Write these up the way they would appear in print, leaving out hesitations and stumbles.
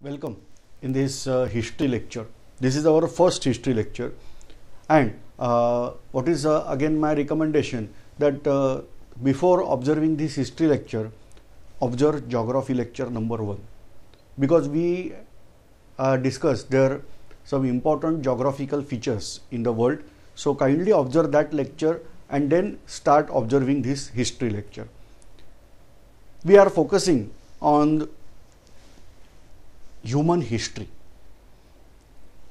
Welcome in this history lecture. This is our first history lecture, and what is again my recommendation that before observing this history lecture, observe geography lecture number 1, because we discussed there some important geographical features in the world. So kindly observe that lecture and then start observing this history lecture. We are focusing on human history,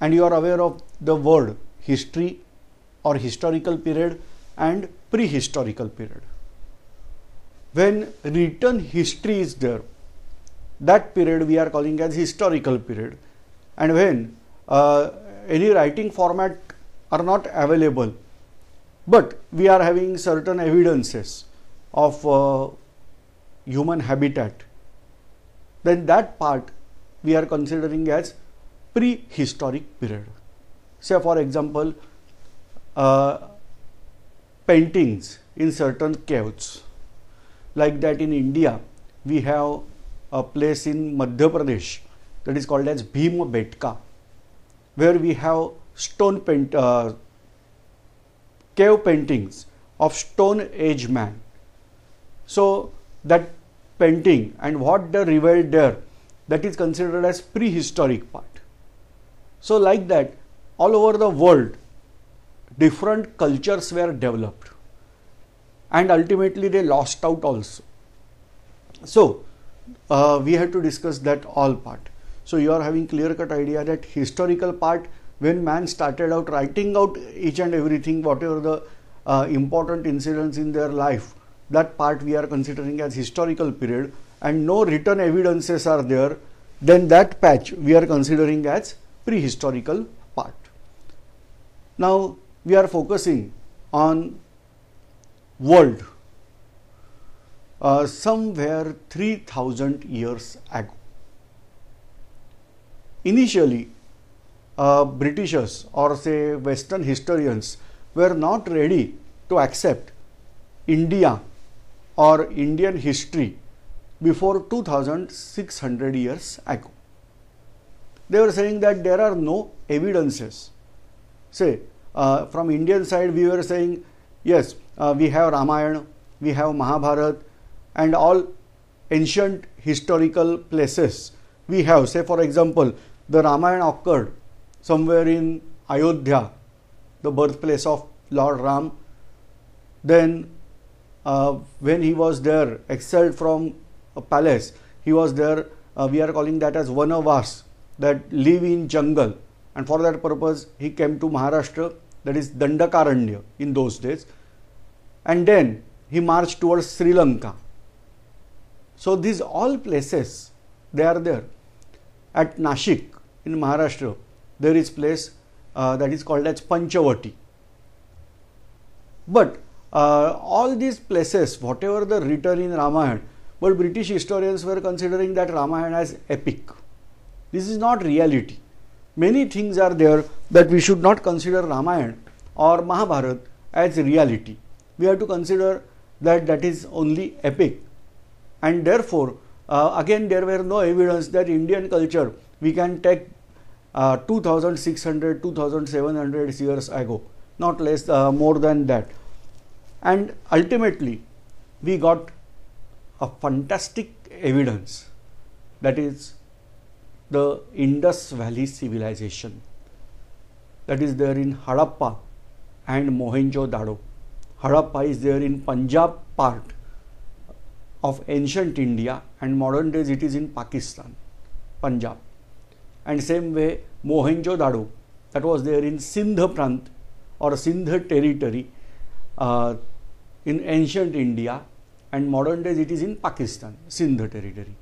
and you are aware of the word history or historical period and prehistorical period. When written history is there, that period we are calling as historical period, and when any writing format are not available, but we are having certain evidences of human habitat, then that part we are considering as prehistoric period. Say for example, paintings in certain caves, like that in India we have a place in Madhya Pradesh that is called as Bhimbetka, where we have cave paintings of Stone Age man. So that painting and what they revealed there, that is considered as prehistoric part. So like that, all over the world, different cultures were developed, and ultimately they lost out also. So we have to discuss that all part. So you are having clear-cut idea that historical part, when man started out writing out each and everything, whatever the important incidents in their life, that part we are considering as historical period, and no written evidences are there, then that patch we are considering as prehistorical part. Now we are focusing on world somewhere 3000 years ago. Initially, Britishers or say Western historians were not ready to accept India or Indian history before 2600 years ago. They were saying that there are no evidences. Say from Indian side we were saying, yes, we have Ramayana, we have Mahabharata, and all ancient historical places we have. Say for example, the Ramayana occurred somewhere in Ayodhya, the birthplace of Lord Ram. Then when he was there, exiled from a palace, he was there, we are calling that as Vanavas, that live in jungle, and for that purpose he came to Maharashtra, that is Dandakaranya in those days, and then he marched towards Sri Lanka. So these all places, they are there. At Nashik in Maharashtra, there is place that is called as Panchavati. But all these places, whatever the written in Ramayana, but British historians were considering that Ramayana as epic. This is not reality. Many things are there that we should not consider Ramayana or Mahabharata as reality. We have to consider that that is only epic, and therefore again there were no evidence that Indian culture we can take 2600, 2700 years ago, not less, more than that. And ultimately we got a fantastic evidence, that is the Indus Valley civilization, that is there in Harappa and Mohenjo-daro. Harappa is there in Punjab part of ancient India, and modern days it is in Pakistan, Punjab. And same way Mohenjo-daro, that was there in Sindh Prant or Sindh territory in ancient India, and modern days it is in Pakistan, Sindh territory.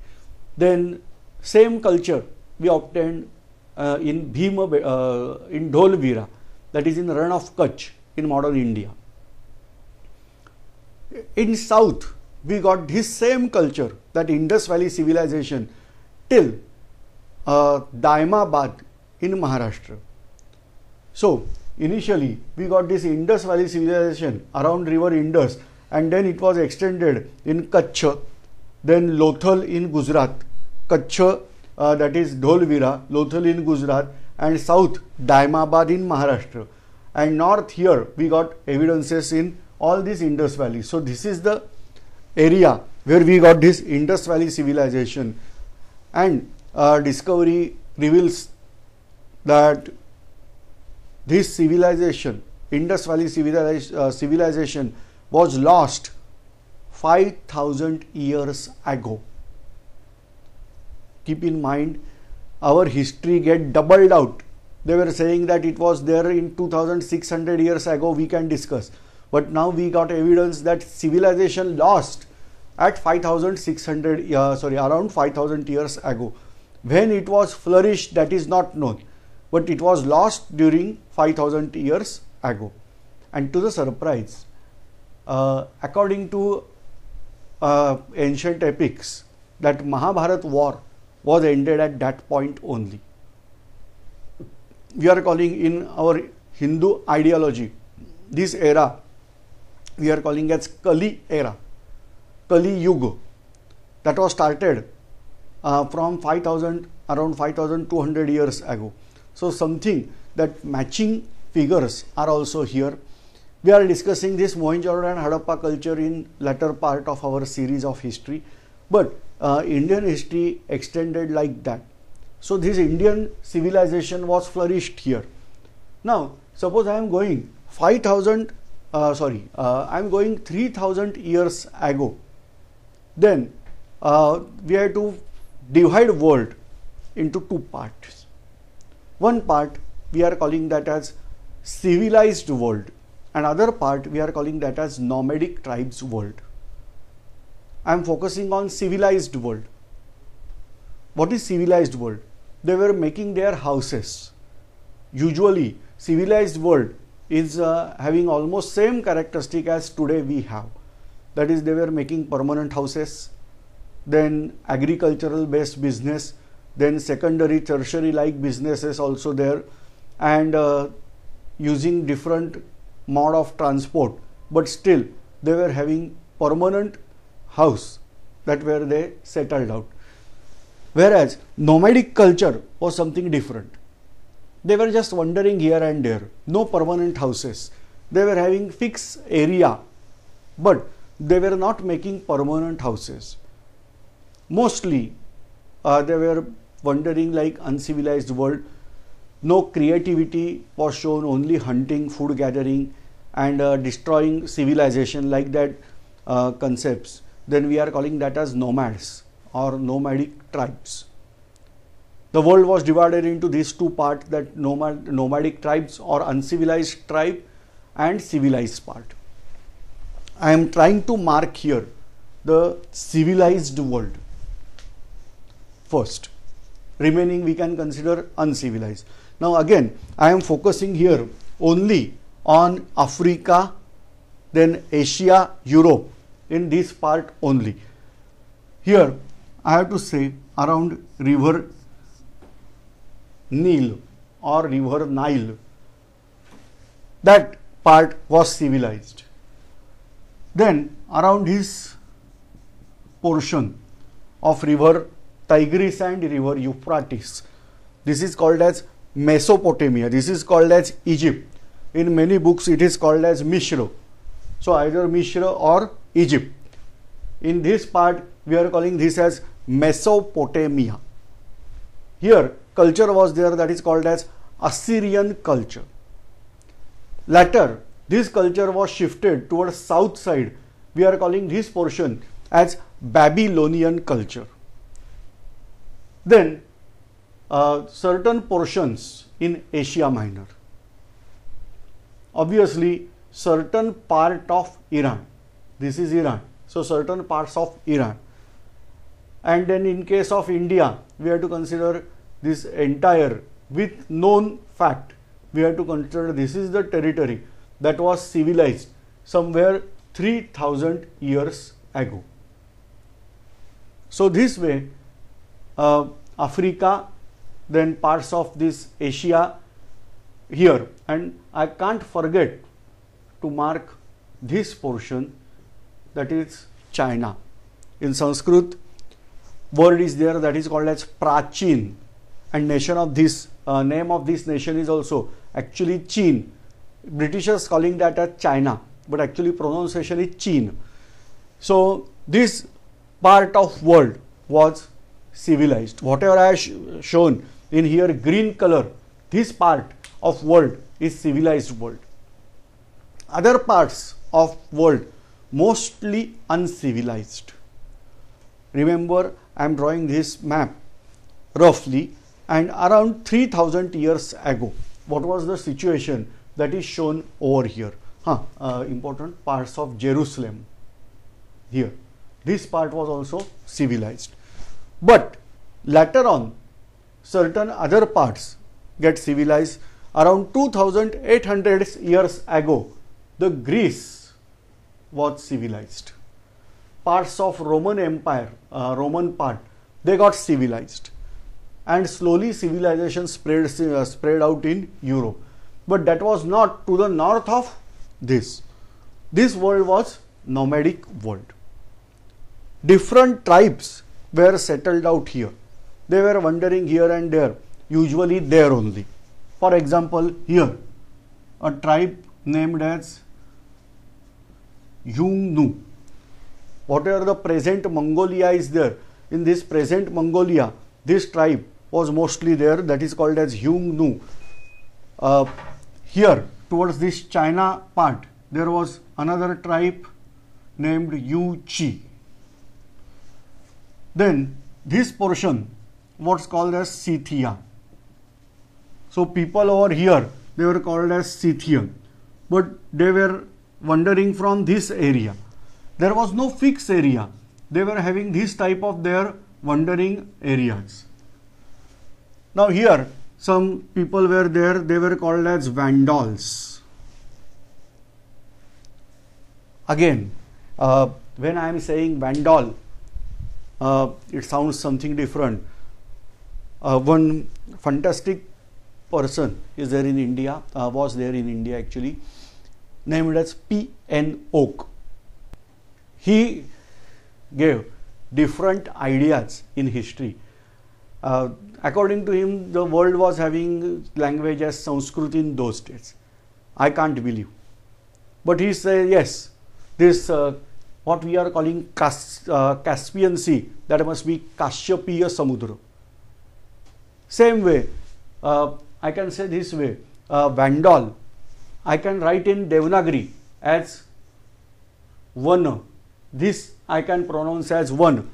Then same culture we obtained in Dholvira, that is in Ran of Kutch in modern India. In south we got this same culture, that Indus Valley civilization, till Daimabad in Maharashtra. So initially we got this Indus Valley civilization around river Indus, and then it was extended in Kutch, then Lothal in Gujarat, Kutch that is Dholvira, Lothal in Gujarat, and south Daimabad in Maharashtra, and north here we got evidences in all these Indus Valley. So this is the area where we got this Indus Valley civilization, and discovery reveals that this civilization, Indus Valley civilization, was lost 5,000 years ago. Keep in mind, our history get doubled out. They were saying that it was there in 2,600 years ago, we can discuss. But now we got evidence that civilization lost at around 5,000 years ago. When it was flourished, that is not known. But it was lost during 5,000 years ago. And to the surprise, according to ancient epics, that Mahabharat war was ended at that point only. We are calling in our Hindu ideology this era, we are calling as Kali era, Kali Yuga, that was started from around 5,200 years ago. So something that matching figures are also here. We are discussing this Mohenjo-daro and Harappa culture in latter part of our series of history, but Indian history extended like that. So this Indian civilization was flourished here. Now suppose I am going 3,000 years ago. Then we have to divide world into two parts. One part we are calling that as civilized world, and other part we are calling that as nomadic tribes world. I am focusing on civilized world. What is civilized world? They were making their houses. Usually civilized world is having almost same characteristic as today we have. That is, they were making permanent houses, then agricultural based business, then secondary, tertiary like businesses also there, and using different mode of transport, but still they were having permanent house that where they settled out. Whereas nomadic culture was something different. They were just wandering here and there, no permanent houses. They were having fixed area, but they were not making permanent houses. Mostly they were wandering like uncivilized world. No creativity was shown, only hunting, food gathering, and destroying civilization, like that concepts. Then we are calling that as nomads or nomadic tribes. The world was divided into these two parts, that nomadic tribes or uncivilized tribe and civilized part. I am trying to mark here the civilized world first. Remaining we can consider uncivilized. Now again, I am focusing here only on Africa, then Asia, Europe, in this part only. Here I have to say around river Nile or river Nile, that part was civilized. Then around his portion of river Tigris and river Euphrates, this is called as Mesopotamia, this is called as Egypt. In many books it is called as Mishra. So either Mishra or Egypt. In this part we are calling this as Mesopotamia. Here culture was there, that is called as Assyrian culture. Later this culture was shifted towards south side. We are calling this portion as Babylonian culture. Then certain portions in Asia Minor. Obviously certain part of Iran. This is Iran. So certain parts of Iran. And then in case of India, we have to consider this entire, with known fact, we have to consider this is the territory that was civilized somewhere 3,000 years ago. So this way Africa, then parts of this Asia here, and I can't forget to mark this portion, that is China. In Sanskrit word is there that is called as Prachin, and nation of this name of this nation is also actually Chin. Britishers calling that as China, but actually pronunciation is Chin. So this part of world was civilized. Whatever I have shown in here green color, this part of world is civilized world. Other parts of world mostly uncivilized. Remember, I am drawing this map roughly, and around 3000 years ago, what was the situation that is shown over here? Important parts of Jerusalem here. This part was also civilized. But later on, certain other parts get civilized. Around 2800 years ago, the Greece was civilized. Parts of Roman Empire, Roman part, they got civilized, and slowly civilization spread out in Europe. But that was not to the north of this. This world was nomadic world. Different tribes were settled out here. They were wandering here and there, usually there only. For example, here, a tribe named as Xiongnu. Whatever the present Mongolia is there, in this present Mongolia, this tribe was mostly there, that is called as Xiongnu. Here, towards this China part, there was another tribe named Yuchi. Then, this portion was called as Scythia. So, people over here, they were called as Scythian, but they were wandering from this area. There was no fixed area. They were having this type of their wandering areas. Now here, some people were there, they were called as Vandals. Again, when I am saying Vandal, it sounds something different. One fantastic person is there in India, was there in India actually, named as P.N. Oak. He gave different ideas in history. According to him, the world was having language as Sanskrit in those days. I can't believe. But he said, yes, this what we are calling Caspian Sea, that must be Kashyapiya Samudra. Same way, I can say this way, Vandal, I can write in Devanagari as Vana. This I can pronounce as Van,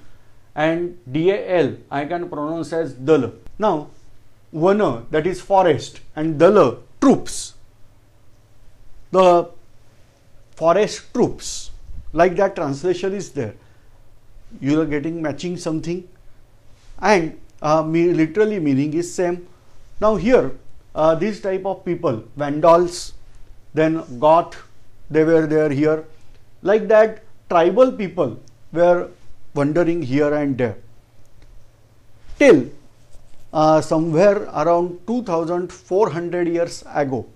and Dal I can pronounce as Dal. Now, Vana, that is forest, and Dal, troops. The forest troops, like that translation is there. You are getting matching something, and literally meaning is same. Now here, this type of people, Vandals, then Goth, they were there here. Like that, tribal people were wandering here and there. Till somewhere around 2400 years ago,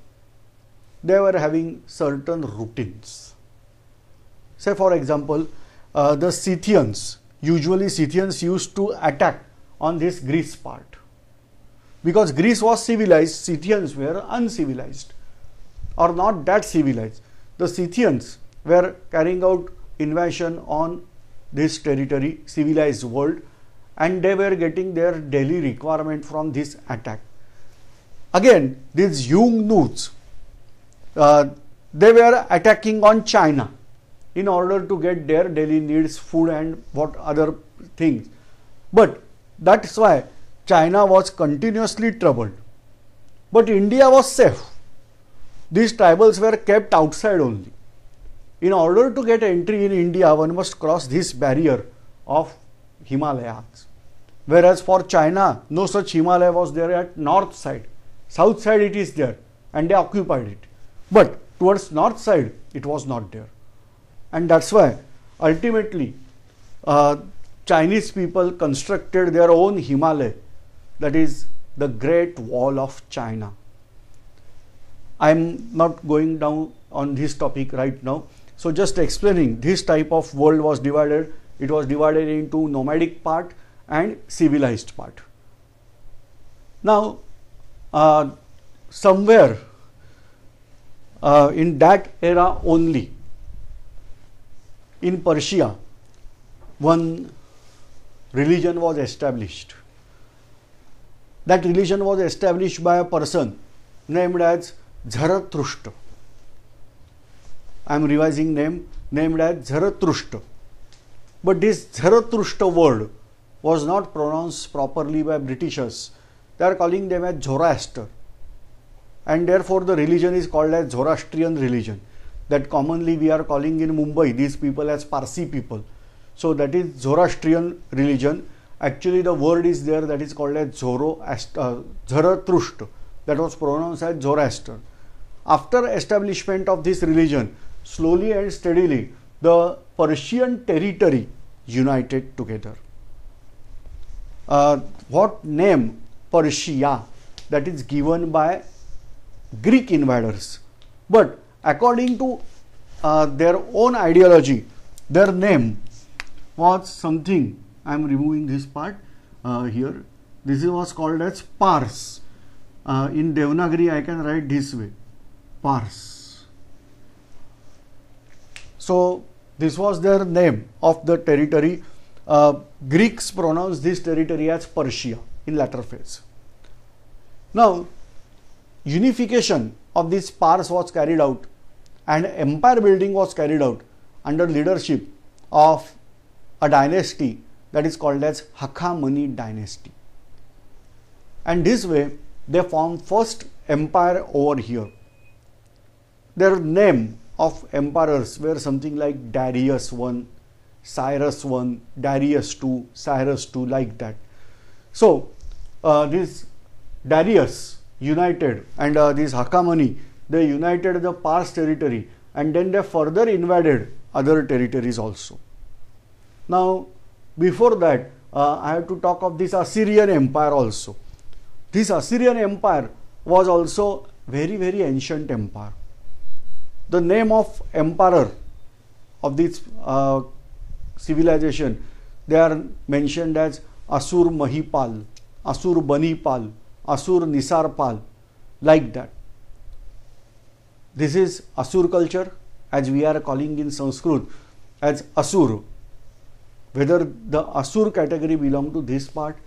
they were having certain routines. Say for example, the Scythians, usually Scythians used to attack on this Greece part. Because Greece was civilized, Scythians were uncivilized or not that civilized. The Scythians were carrying out invasion on this territory, civilized world, and they were getting their daily requirement from this attack. Again, these Xiongnu's, they were attacking on China in order to get their daily needs, food and what other things. But that's why China was continuously troubled. But India was safe. These tribals were kept outside only. In order to get entry in India, one must cross this barrier of Himalayas. Whereas for China, no such Himalaya was there at north side. South side it is there, and they occupied it. But towards north side, it was not there. And that's why ultimately Chinese people constructed their own Himalaya, that is the Great Wall of China. I am not going down on this topic right now. So just explaining, this type of world was divided. It was divided into nomadic part and civilized part. Now, somewhere in that era only, in Persia, one religion was established. That religion was established by a person named as Zarathustra. I am revising name, named as Zarathustra. But this Zarathustra word was not pronounced properly by Britishers. They are calling them as Zoroaster. And therefore the religion is called as Zoroastrian religion. That commonly we are calling in Mumbai these people as Parsi people. So that is Zoroastrian religion. Actually the word is there that is called as Zarathustra. That was pronounced as Zoroaster. After establishment of this religion, slowly and steadily the Persian territory united together. What name? Persia, that is given by Greek invaders. But according to their own ideology, their name was something, I am removing this part here, this was called as Pars. In Devanagari I can write this way, Pars. So this was their name of the territory. Greeks pronounced this territory as Persia in latter phase. Now, unification of this Pars was carried out and empire building was carried out under leadership of a dynasty that is called as Hakhamani dynasty. And this way they formed first empire over here. Their name of emperors were something like Darius I, Cyrus I, Darius II, Cyrus II, like that. So this Darius united and this Hakhamani, they united the Pars territory and then they further invaded other territories also. Now before that I have to talk of this Assyrian empire also. This Assyrian empire was also very ancient empire. The name of emperor of this civilization, they are mentioned as Asur Mahipal, Asur Banipal, Asur Nisarpal, like that. This is Asur culture, as we are calling in Sanskrit as Asur. Whether the Asur category belong to this part,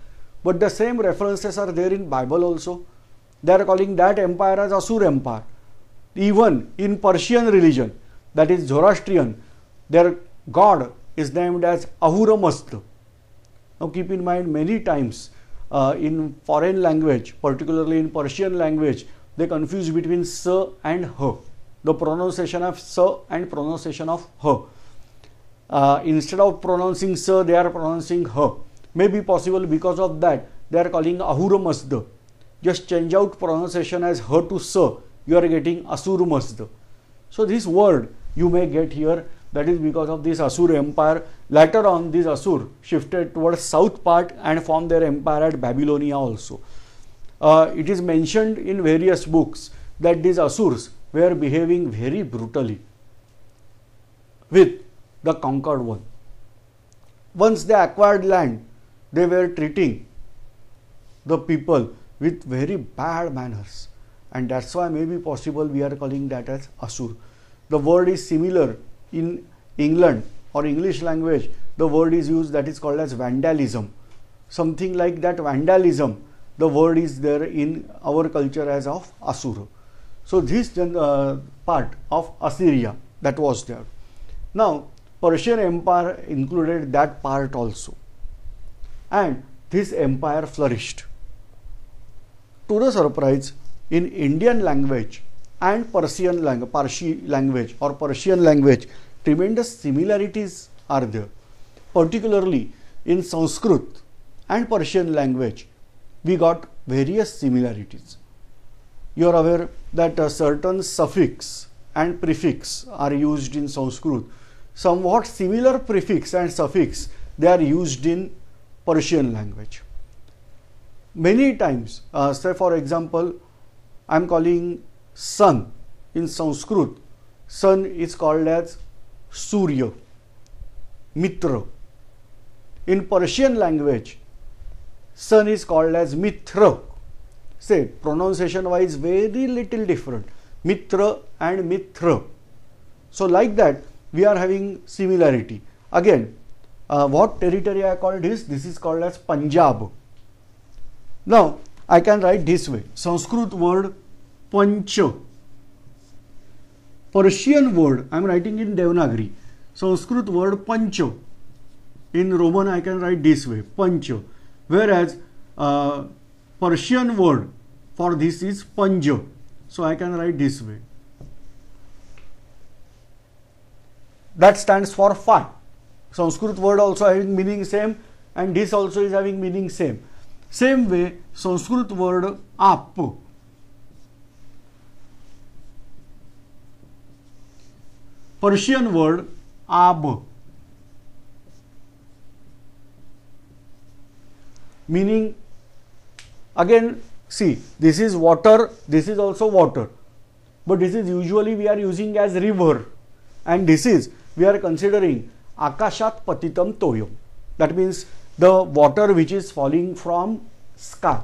but the same references are there in Bible also. They are calling that empire as Asur empire. Even in Persian religion, that is Zoroastrian, their god is named as Ahura Mazda. Now keep in mind, many times in foreign language, particularly in Persian language, they confuse between sa and ha. The pronunciation of sa and pronunciation of ha. Instead of pronouncing sa, they are pronouncing ha. May be possible because of that they are calling Ahura Mazda. Just change out pronunciation as ha to sa, you are getting Asur Mazda. So this word you may get here, that is because of this Asur empire. Later on this Asur shifted towards south part and formed their empire at Babylonia also. It is mentioned in various books that these Asurs were behaving very brutally with the conquered one. Once they acquired land, they were treating the people with very bad manners, and that's why maybe possible we are calling that as Asur. The word is similar in England or English language. The word is used that is called as vandalism. Something like that vandalism, the word is there in our culture as of Asur. So this part of Assyria that was there. Now Persian empire included that part also, and this empire flourished. To the surprise, in Indian language and Persian language, Parsi language or Persian language, tremendous similarities are there. Particularly in Sanskrit and Persian language, we got various similarities. You are aware that a certain suffix and prefix are used in Sanskrit. Somewhat similar prefix and suffix they are used in Persian language. Many times, say for example, I am calling sun in Sanskrit. Sun is called as Surya, Mitra. In Persian language, sun is called as Mitra. Say, pronunciation wise very little different, Mitra and Mitra. So like that we are having similarity. Again, what territory I call this? This is called as Punjab. Now I can write this way, Sanskrit word Panch, Persian word I am writing in Devanagari, Sanskrit word Panch, in Roman I can write this way, Panch, whereas Persian word for this is Panj, so I can write this way. That stands for 5. Sanskrit word also having meaning same, and this also is having meaning same. Same way, Sanskrit word Aap, Persian word Ab, meaning again, see, this is water, this is also water, but this is usually we are using as river, and this is we are considering Akashat Patitam Toyam. That means the water which is falling from sky.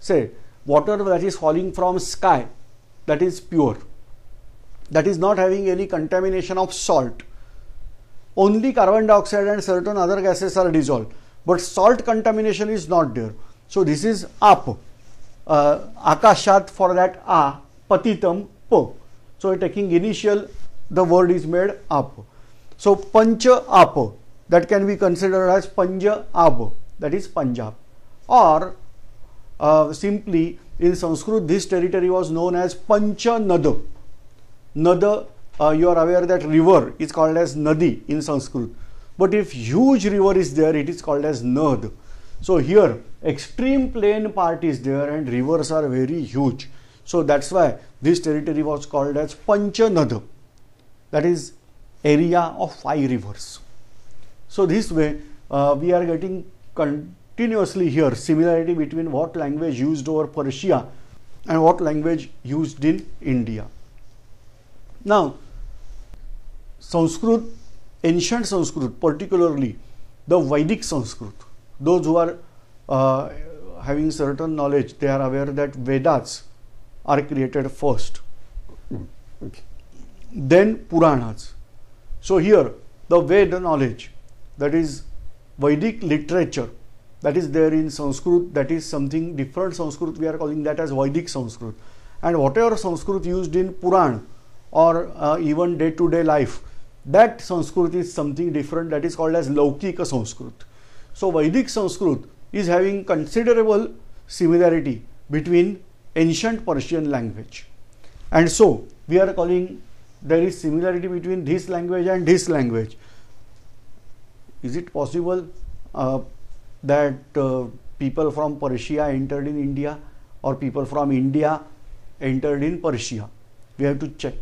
Say, water that is falling from sky, that is pure, that is not having any contamination of salt. Only carbon dioxide and certain other gases are dissolved, but salt contamination is not there. So this is Aap, Akashat for that A, Patitam Po. So taking initial, the word is made Aap. So Pancha Aap, that can be considered as Panja Ab, that is Punjab. Or simply in Sanskrit this territory was known as Pancha Nada. Nada, you are aware that river is called as Nadi in Sanskrit, but if huge river is there, it is called as Nad. So here extreme plain part is there and rivers are very huge, so that's why this territory was called as Pancha Nada, that is area of 5 rivers. So this way we are getting continuously here similarity between what language used over Persia and what language used in India. Now Sanskrit, ancient Sanskrit, particularly the Vedic Sanskrit, those who are having certain knowledge, they are aware that Vedas are created first, then Puranas. So here the Veda knowledge, that is Vedic literature, that is there in Sanskrit, that is something different Sanskrit, we are calling that as Vedic Sanskrit. And whatever Sanskrit used in Puran or even day-to-day life, that Sanskrit is something different, that is called as Laukika Sanskrit. So Vedic Sanskrit is having considerable similarity between ancient Persian language, and so we are calling there is similarity between this language and this language. Is it possible that people from Persia entered in India or people from India entered in Persia? We have to check.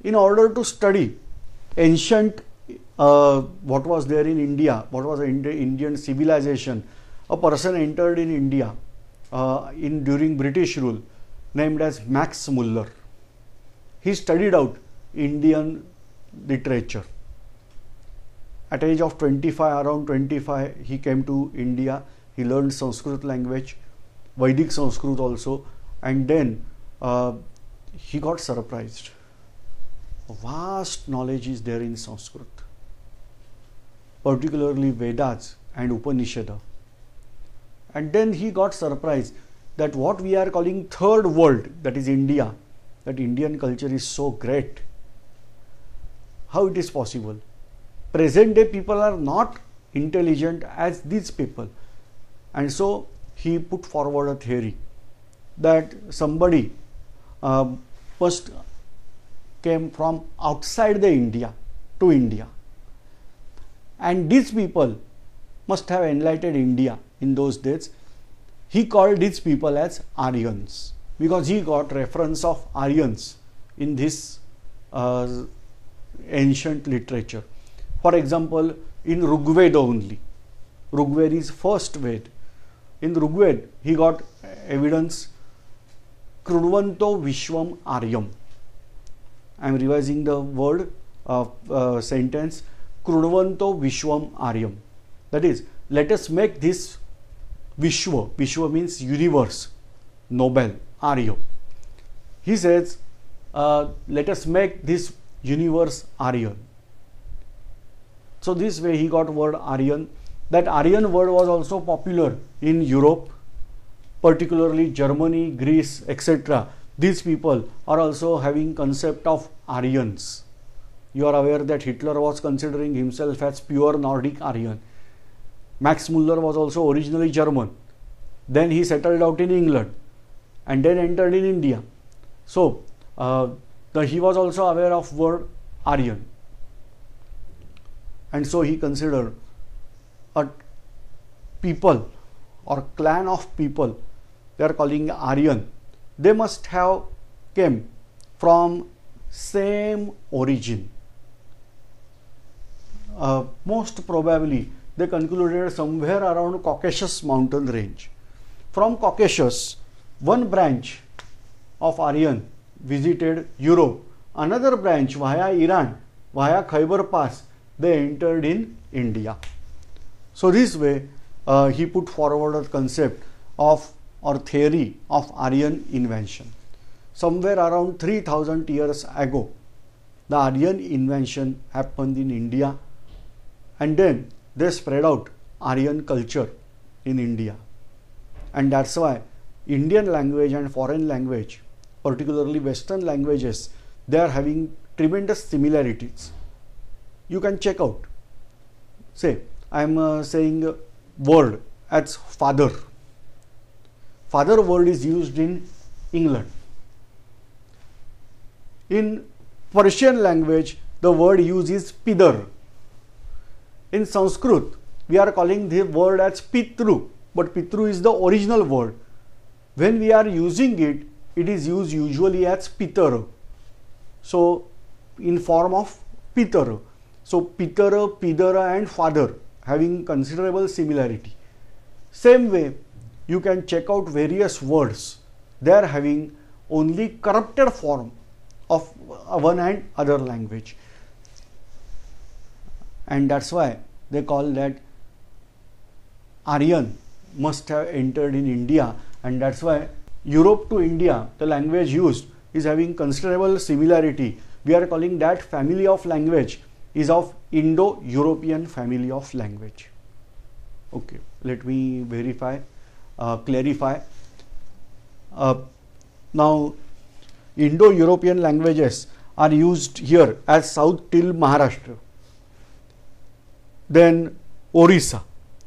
In order to study ancient what was there in India, what was the Indian civilization, a person entered in India during British rule named as Max Muller. He studied out Indian literature. At age of 25, around 25, he came to India. He learned Sanskrit language, Vedic Sanskrit also, and then he got surprised. Vast knowledge is there in Sanskrit, particularly Vedas and Upanishad. And then he got surprised that what we are calling third world, that is India, that Indian culture is so great. How it is possible? Present day people are not intelligent as these people. And so he put forward a theory that somebody must came from outside the India to India, and these people must have enlightened India in those days. He called these people as Aryans because he got reference of Aryans in this ancient literature. For example, in Rigveda only, Rigveda is first Ved. In Rigveda he got evidence Krudvanto Vishwam Aryam. I am revising the word sentence, Krudvanto Vishwam Aryam. That is, let us make this Vishwa, Vishwa means universe, Nobel, Arya. He says, let us make this universe Aryan. So this way he got word Aryan. That Aryan word was also popular in Europe, particularly Germany, Greece, etc. These people are also having concept of Aryans. You are aware that Hitler was considering himself as pure Nordic Aryan. Max Muller was also originally German. Then he settled out in England and then entered in India. So he was also aware of word Aryan. And so he considered a people or clan of people, they are calling Aryan, they must have came from same origin. Most probably they concluded somewhere around Caucasus mountain range. From Caucasus, one branch of Aryan visited Europe, another branch via Iran, via Khyber Pass, they entered in India. So this way he put forward a concept of or theory of Aryan invention. Somewhere around 3000 years ago, the Aryan invention happened in India, and then they spread out Aryan culture in India. And that's why Indian language and foreign language, particularly Western languages, they are having tremendous similarities. You can check out. Say, I am saying word as father. Father word is used in England. In Persian language, the word used is pidar. In Sanskrit, we are calling the word as pitru, but pitru is the original word. When we are using it, it is used usually as pitar. So, in form of pitar. So, pitara, pidara and father having considerable similarity. Same way, you can check out various words. They are having only corrupted form of one and other language. And that's why they call that Aryan must have entered in India, and that's why Europe to India, the language used is having considerable similarity. We are calling that family of language is of Indo-European family of language. Okay, let me clarify. Now, Indo-European languages are used here as south till Maharashtra. Then Orissa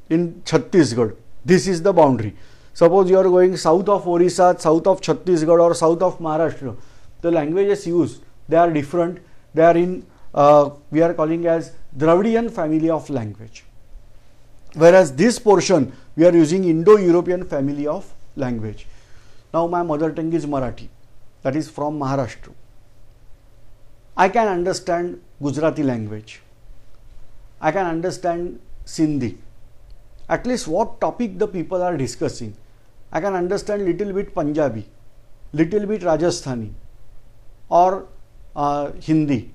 in Chhattisgarh. This is the boundary. Suppose you are going south of Orissa, south of Chhattisgarh or south of Maharashtra. The languages used, they are different. They are in, we are calling as Dravidian family of language. Whereas this portion, we are using Indo-European family of language. Now my mother tongue is Marathi, that is from Maharashtra. I can understand Gujarati language. I can understand Sindhi. At least what topic the people are discussing. I can understand little bit Punjabi, little bit Rajasthani or Hindi,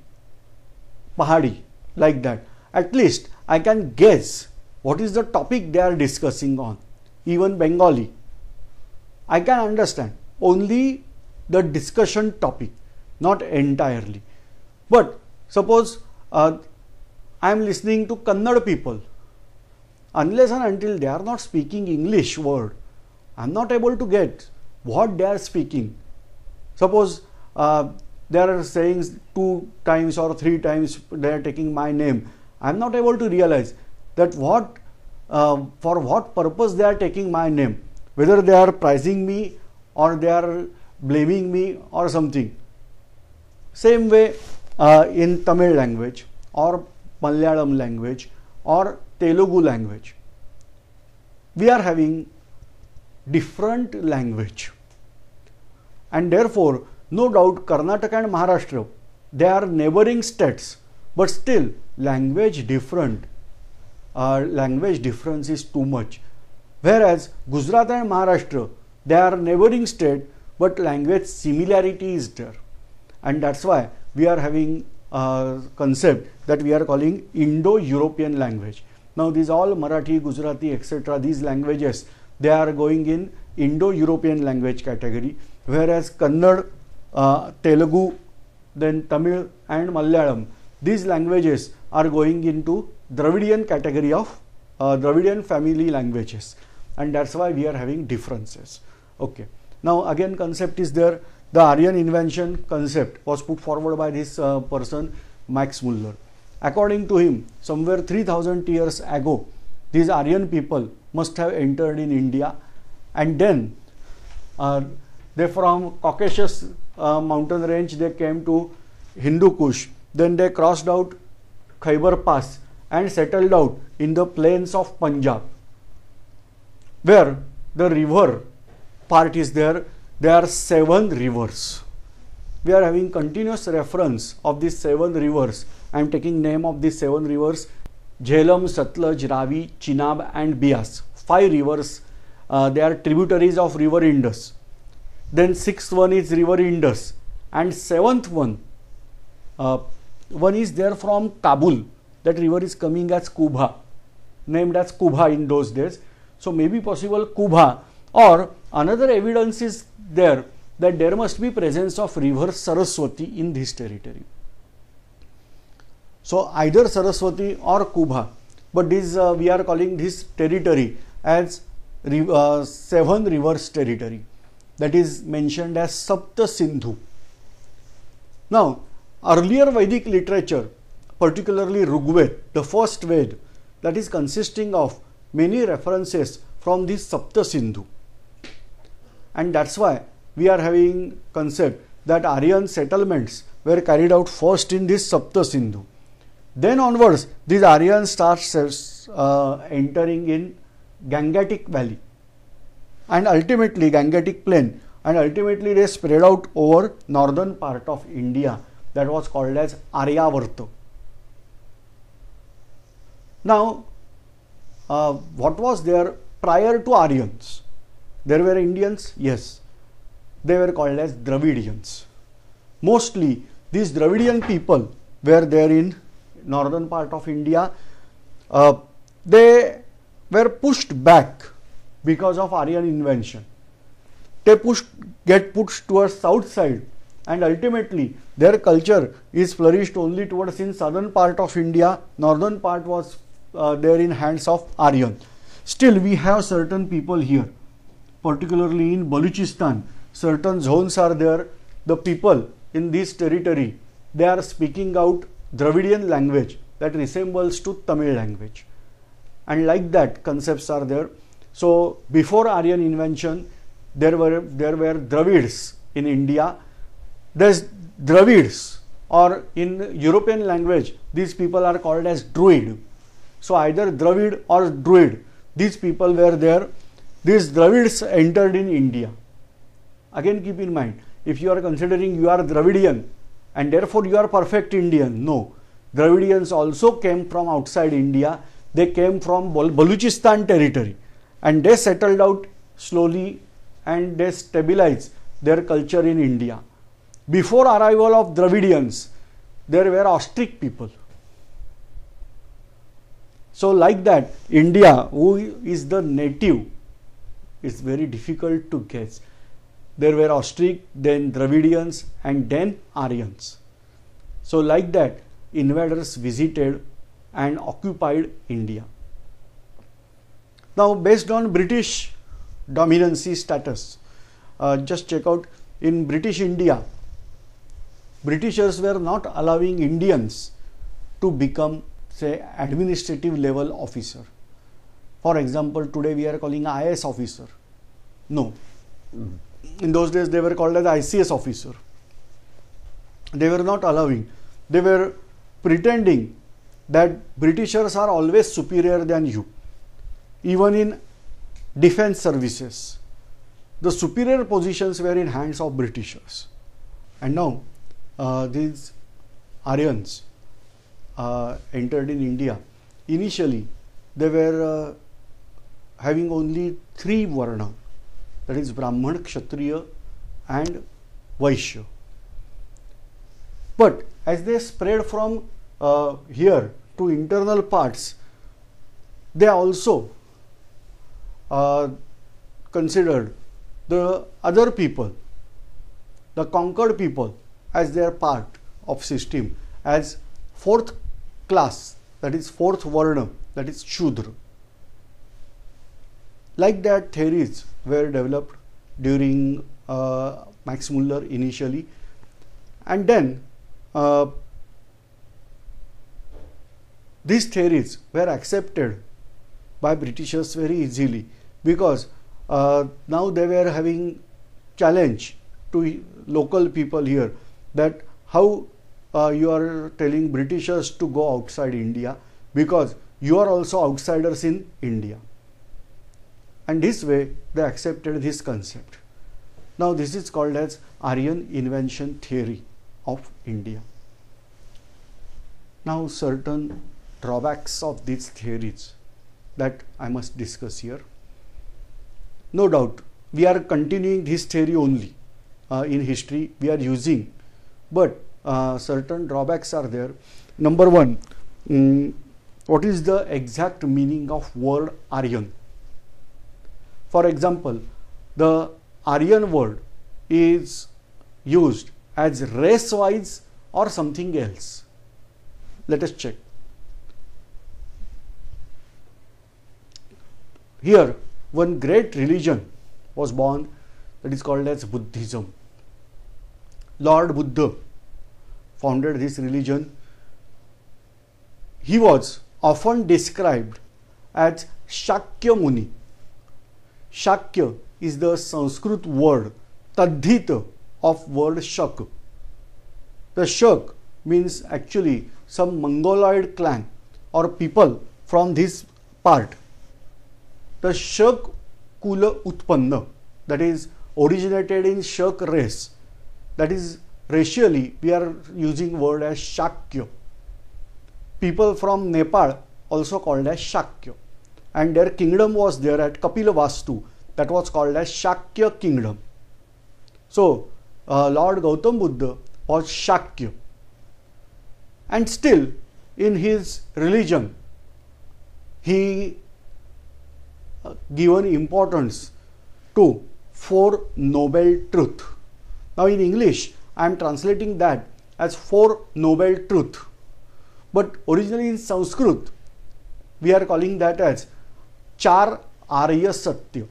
Pahadi, like that. At least I can guess what is the topic they are discussing on. Even Bengali, I can understand only the discussion topic, not entirely. But suppose I am listening to Kannada people, unless and until they are not speaking English word, I am not able to get what they are speaking. Suppose they are saying 2 times or 3 times they are taking my name. I am not able to realize that for what purpose they are taking my name, whether they are praising me or they are blaming me or something. Same way in Tamil language or Malayalam language or Telugu language, we are having different language, and therefore no doubt Karnataka and Maharashtra, they are neighboring states, but still language difference is too much. Whereas Gujarat and Maharashtra, they are neighboring state, but language similarity is there, and that's why we are having a concept that we are calling Indo-European language. Now these all Marathi, Gujarati, etc., these languages, they are going in Indo-European language category, whereas Kannada, Telugu, then Tamil and Malayalam, these languages are going into Dravidian category of Dravidian family languages, and that's why we are having differences. Okay. Now again concept is there. The Aryan invention concept was put forward by this person, Max Muller. According to him, somewhere 3000 years ago, these Aryan people must have entered in India, and then they from Caucasus mountain range, they came to Hindu Kush, then they crossed out Khyber Pass and settled out in the plains of Punjab, where the river part is there. There are 7 rivers. We are having continuous reference of these 7 rivers. I am taking name of these 7 rivers: Jhelum, Satluj, Ravi, Chenab and Beas. 5 rivers. They are tributaries of river Indus. Then 6th one is river Indus, and 7th one, one is there from Kabul. That river is coming as Kubha, named as Kubha in those days. So maybe possible Kubha, or another evidence is there that there must be presence of river Saraswati in this territory. So either Saraswati or Kubha, but this we are calling this territory as 7 rivers territory, that is mentioned as Sapta Sindhu. Now earlier Vedic literature, particularly Rigveda, the first Ved, that is consisting of many references from this Sapta Sindhu, and that's why we are having concept that Aryan settlements were carried out first in this Sapta Sindhu. Then onwards, these Aryans starts entering in Gangetic Valley and ultimately Gangetic Plain, and ultimately they spread out over northern part of India, that was called as Aryavarta. Now, what was there prior to Aryans? There were Indians, yes. They were called as Dravidians. Mostly these Dravidian people were there in northern part of India. They were pushed back because of Aryan invention. They get pushed towards south side, and ultimately their culture is flourished only towards in southern part of India. Northern part was there in hands of Aryan. Still we have certain people here, particularly in Baluchistan. Certain zones are there. The people in this territory, they are speaking out Dravidian language that resembles to Tamil language, and like that concepts are there. So before Aryan invention, there were Dravids in India. There's Dravids, or in European language these people are called as Druid. So either Dravid or Druid, these people were there. These Dravids entered in India. Again keep in mind, if you are considering you are Dravidian and therefore you are perfect Indian, no. Dravidians also came from outside India. They came from Baluchistan territory, and they settled out slowly and they stabilized their culture in India. Before arrival of Dravidians, there were Austric people. So like that, India, who is the native, it's very difficult to guess. There were Austric, then Dravidians, and then Aryans. So like that, invaders visited and occupied India. Now based on British dominancy status, just check out in British India, Britishers were not allowing Indians to become, say, administrative level officer. For example, today we are calling IAS officer. No. In those days they were called as ICS officer. They were not allowing. They were pretending that Britishers are always superior than you. Even in defense services, the superior positions were in hands of Britishers. And now these Aryans entered in India. Initially they were having only 3 varna, that is Brahman, Kshatriya and Vaishya. But as they spread from here to internal parts, they also considered the other people, the conquered people, as their part of system, as fourth class, that is fourth varna, that is Shudra. Like that, theories were developed during Max Muller initially, and then these theories were accepted by Britishers very easily, because now they were having challenge to local people here, that how you are telling Britishers to go outside India, because you are also outsiders in India. And this way they accepted this concept. Now this is called as Aryan invention theory of India. Now certain drawbacks of these theories that I must discuss here. No doubt we are continuing this theory only in history, we are using, but certain drawbacks are there. Number one, what is the exact meaning of word Aryan? For example, the Aryan word is used as race-wise or something else. Let us check. Here, one great religion was born, that is called as Buddhism. Lord Buddha founded this religion. He was often described as Shakya Muni. Shakya is the Sanskrit word Tadhita of word Shak. The Shak means actually some Mongoloid clan or people from this part. The Shak Kula Utpanna, that is originated in Shak race, that is racially we are using word as Shakya. People from Nepal also called as Shakya, and their kingdom was there at Kapilavastu, that was called as Shakya kingdom. So Lord Gautam Buddha was Shakya, and still in his religion he given importance to four noble truth. Now in English I am translating that as four noble truth, but originally in Sanskrit we are calling that as Char Arya Satya.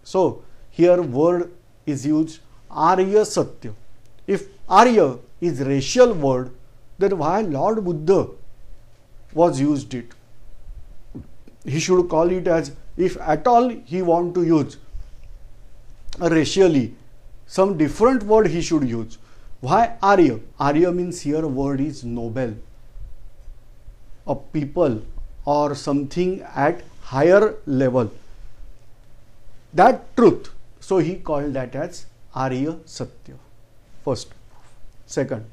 So here word is used Arya Satya. If Arya is racial word, then why Lord Buddha was used it? He should call it as, if at all he want to use racially, some different word he should use. Why Arya? Arya means here word is noble, a people or something at higher level. That truth, so he called that as Arya Satya. First. Second,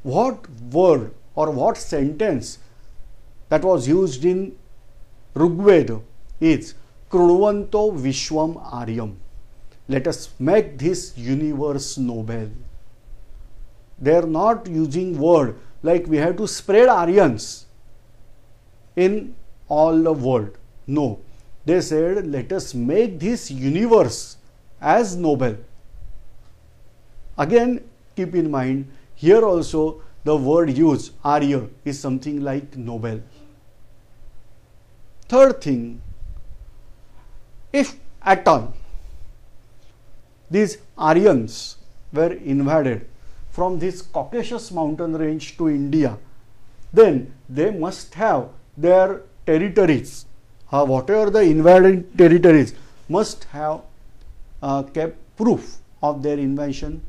what word or what sentence that was used in Rigveda is Krunvanto Vishwam Aryam. Let us make this universe noble. They are not using word like we have to spread Aryans in all the world. No, they said let us make this universe as noble. Again, keep in mind here also the word used Arya is something like noble. Third thing, if at all these Aryans were invaded from this Caucasus mountain range to India, then they must have their territories, whatever the invaded territories, must have kept proof of their invasion.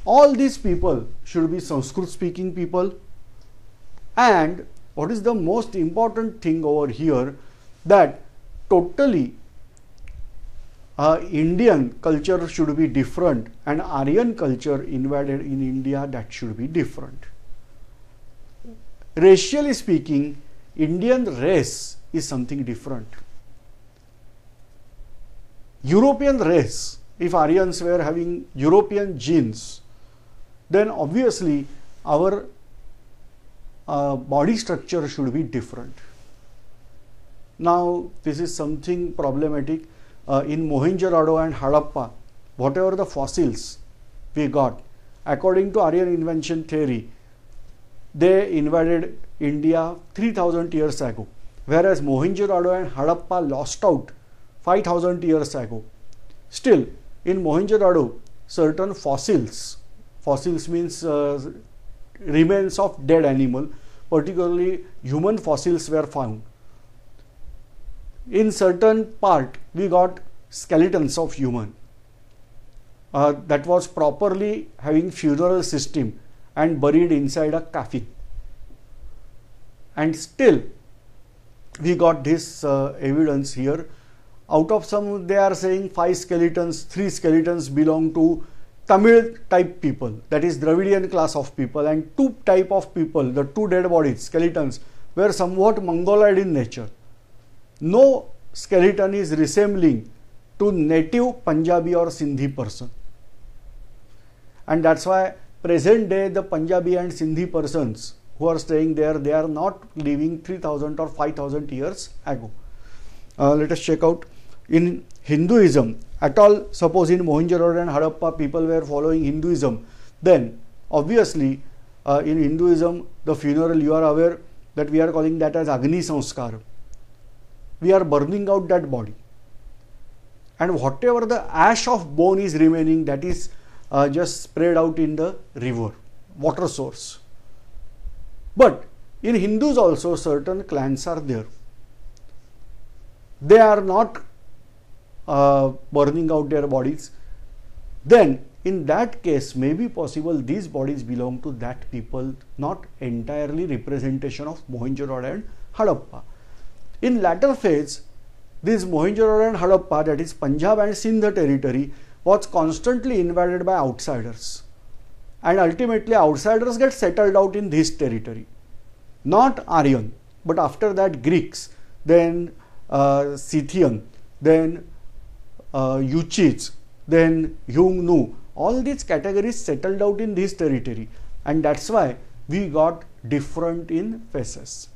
All these people should be Sanskrit speaking people, and what is the most important thing over here, that totally Indian culture should be different and Aryan culture invaded in India, that should be different. Racially speaking, Indian race is something different. European race, if Aryans were having European genes, then obviously our body structure should be different. Now this is something problematic. In Mohenjo-daro and Harappa, whatever the fossils we got, according to Aryan invention theory, they invaded India 3000 years ago, whereas Mohenjo-daro and Harappa lost out 5000 years ago. Still, in Mohenjo-daro, certain fossils means remains of dead animal, particularly human fossils, were found. In certain part, we got skeletons of human that was properly having funeral system and buried inside a coffin. And still, we got this evidence here. Out of some, they are saying 5 skeletons, 3 skeletons belong to Tamil type people, that is Dravidian class of people, and 2 type of people, the 2 dead bodies, skeletons, were somewhat Mongoloid in nature. No skeleton is resembling to native Punjabi or Sindhi person. And that's why present day the Punjabi and Sindhi persons who are staying there, they are not living 3000 or 5000 years ago. Let us check out. In Hinduism, at all, suppose in Mohenjo-daro and Harappa people were following Hinduism, then obviously in Hinduism, the funeral, you are aware that we are calling that as Agni Sanskar. We are burning out that body, and whatever the ash of bone is remaining, that is just spread out in the river, water source. But in Hindus also certain clans are there. They are not burning out their bodies. Then in that case, may be possible these bodies belong to that people, not entirely representation of Mohenjo-daro and Harappa. In latter phase, this Mohenjo-daro and Harappa, that is Punjab and Sindh territory, was constantly invaded by outsiders, and ultimately outsiders get settled out in this territory. Not Aryan, but after that Greeks, then Scythian, then Yuchids, then Xiongnu, all these categories settled out in this territory, and that's why we got different in faces.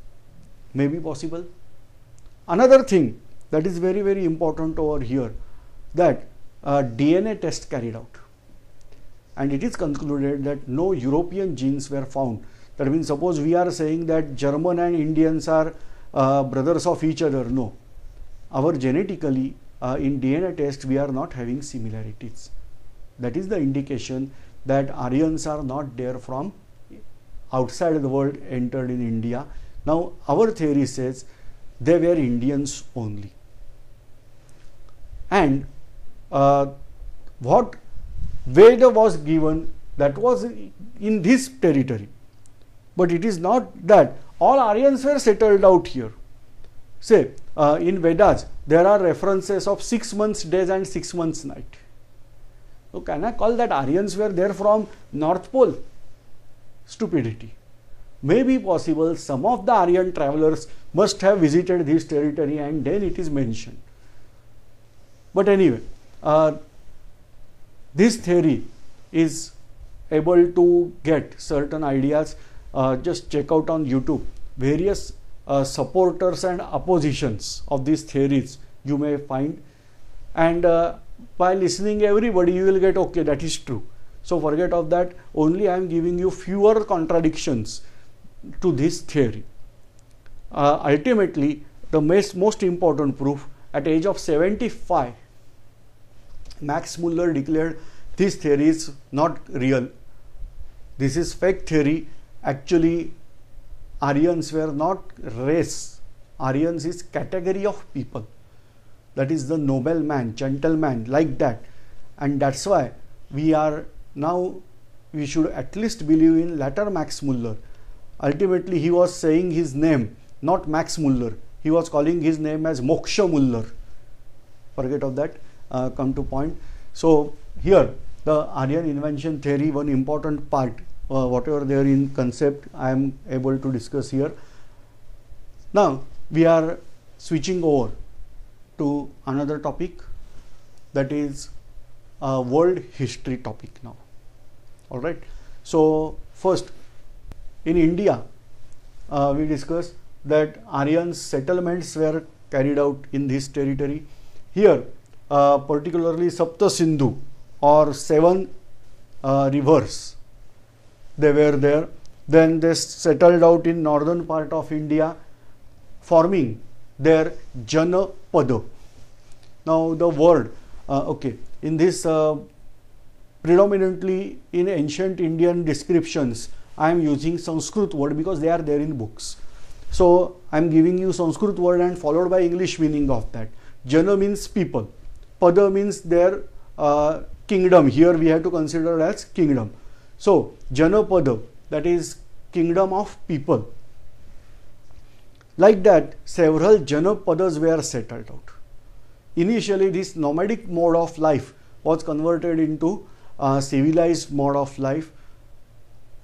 May be possible. Another thing that is very, very important over here, that DNA test carried out, and it is concluded that no European genes were found. That means, suppose we are saying that German and Indians are brothers of each other. No, our genetically in DNA test we are not having similarities. That is the indication that Aryans are not there from outside the world, entered in India. Now our theory says they were Indians only. And what Veda was given, that was in this territory. But it is not that all Aryans were settled out here. Say, in Vedas, there are references of 6 months days and 6 months night. So can I call that Aryans were there from North Pole? Stupidity. May be possible some of the Aryan travelers must have visited this territory and then it is mentioned. But anyway, this theory is able to get certain ideas. Just check out on YouTube various supporters and oppositions of these theories you may find, and by listening everybody you will get, okay, that is true. So forget of that. Only I am giving you fewer contradictions to this theory. Ultimately, the most important proof, at age of 75, Max Muller declared this theory is not real. This is fake theory. Actually, Aryans were not race. Aryans is category of people. That is the noble man, gentleman, like that. And that's why we are now, we should at least believe in latter Max Muller. Ultimately, he was saying his name, not Max Muller. He was calling his name as Moksha Muller. Forget of that, come to point. So here, the Aryan invention theory, one important part, whatever there in concept, I am able to discuss here. Now, we are switching over to another topic, that is world history topic now. All right. So first, in India, we discussed that Aryan settlements were carried out in this territory. Here, particularly Sapta Sindhu or seven rivers, they were there. Then they settled out in northern part of India, forming their Janapada. Now the word, in this predominantly in ancient Indian descriptions, I am using Sanskrit word because they are there in books. So I am giving you Sanskrit word and followed by English meaning of that. Jana means people. Pada means their kingdom. Here we have to consider as kingdom. So Janapada, that is kingdom of people. Like that, several Janapadas were settled out. Initially, this nomadic mode of life was converted into civilized mode of life.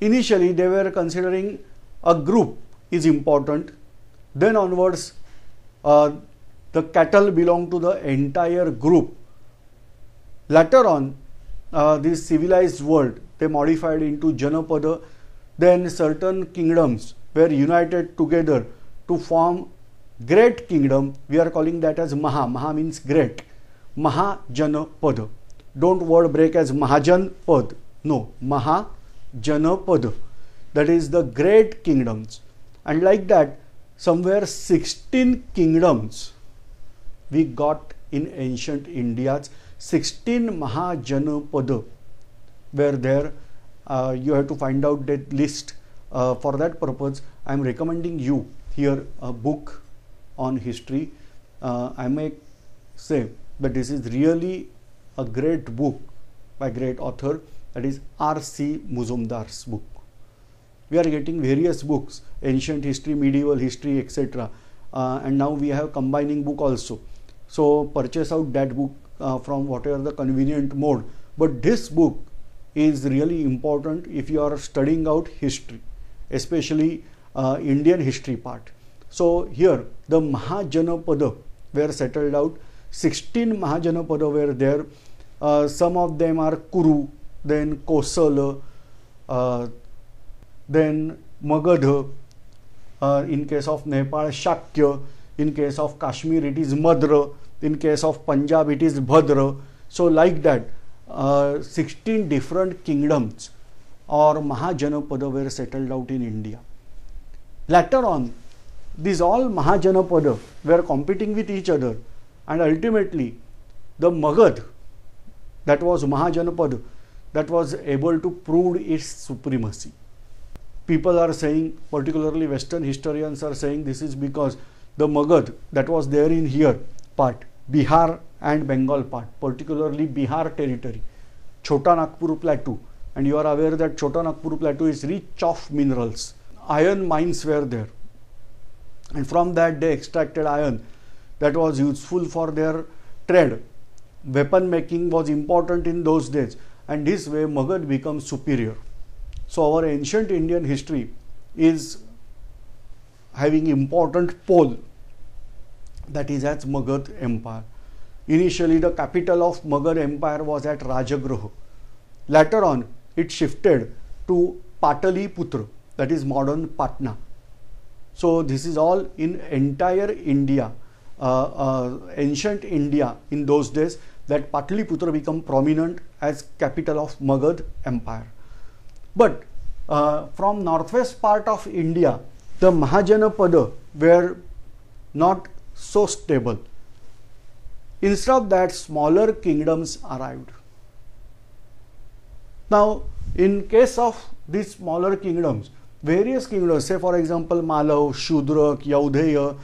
Initially, they were considering a group is important. Then onwards, the cattle belong to the entire group. Later on, this civilized world, they modified into Janapada. Then certain kingdoms were united together to form great kingdom. We are calling that as Maha. Maha means great. Mahajanapada. Don't word break as Mahajanpad. No, Mahajanapada. That is the great kingdoms. And like that, somewhere 16 kingdoms we got in ancient India. 16 Mahajanapada were there. You have to find out that list. For that purpose, I am recommending you here a book on history. I may say that this is really a great book by great author, that is R.C. Muzumdar's book. We are getting various books, ancient history, medieval history, etc. And now we have combining book also. So purchase out that book from whatever the convenient mode. But this book is really important if you are studying out history, especially Indian history part. So here the Mahajanapada were settled out. 16 Mahajanapada were there. Some of them are Kuru, then Kosala, then Magadha. In case of Nepal, Shakya. In case of Kashmir, it is Madra. In case of Punjab, it is Bhadra. So like that, 16 different kingdoms or Mahajanapada were settled out in India. Later on, these all Mahajanapada were competing with each other, and ultimately the Magad, that was Mahajanapada, that was able to prove its supremacy. People are saying, particularly Western historians are saying, this is because the Magad that was there in here part, Bihar and Bengal part, particularly Bihar territory, Chota Nagpur plateau, and you are aware that Chota Nagpur plateau is rich of minerals. Iron mines were there, and from that they extracted iron that was useful for their trade. Weapon making was important in those days, and this way Magad becomes superior. So our ancient Indian history is having important pole, that is as Magad Empire. Initially the capital of Magad Empire was at Rajagraha. Later on it shifted to Pataliputra, that is modern Patna. So this is all in entire India, ancient India in those days, that Pataliputra become prominent as capital of Magad Empire. But from northwest part of India, the Mahajanapada were not so stable. Instead of that, smaller kingdoms arrived. Now, in case of these smaller kingdoms, various kingdoms, say for example Malav, Shudrak, Yaudheya,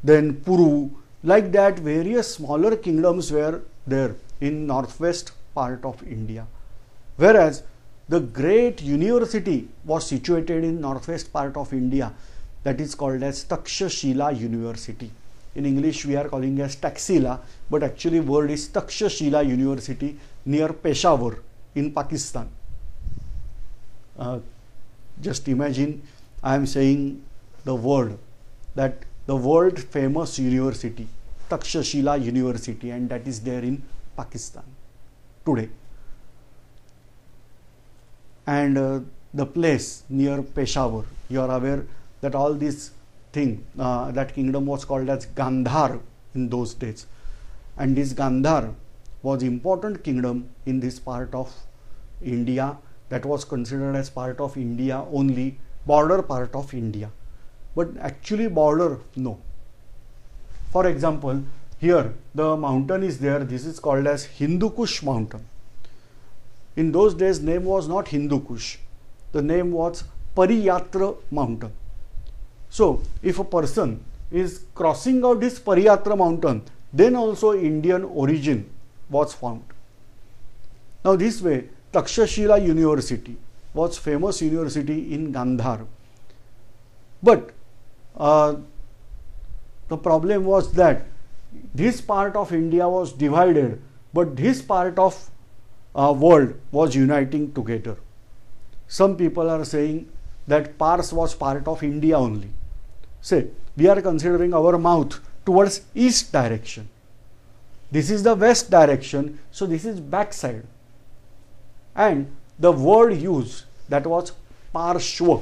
then Puru, like that various smaller kingdoms were there in northwest part of India. Whereas the great university was situated in northwest part of India, that is called as Takshashila University. In English we are calling as Taxila, but actually word is Takshashila University near Peshawar in Pakistan. Just imagine I am saying the word, that the world famous university, Takshashila University, and that is there in Pakistan today. And the place near Peshawar, you are aware that all this thing, that kingdom was called as Gandhar in those days. And this Gandhar was important kingdom in this part of India, that was considered as part of India only, border part of India. But actually border, no. For example, here the mountain is there, this is called as Hindu Kush mountain. In those days name was not Hindu Kush, the name was Pariyatra mountain. So if a person is crossing out this Pariyatra mountain, then also Indian origin was found. Now this way Takshashila University was famous university in Gandhar. But the problem was that this part of India was divided, but this part of world was uniting together. Some people are saying that Pars was part of India only. Say, we are considering our mouth towards east direction. This is the west direction, so this is backside. And the word used, that was Parshva,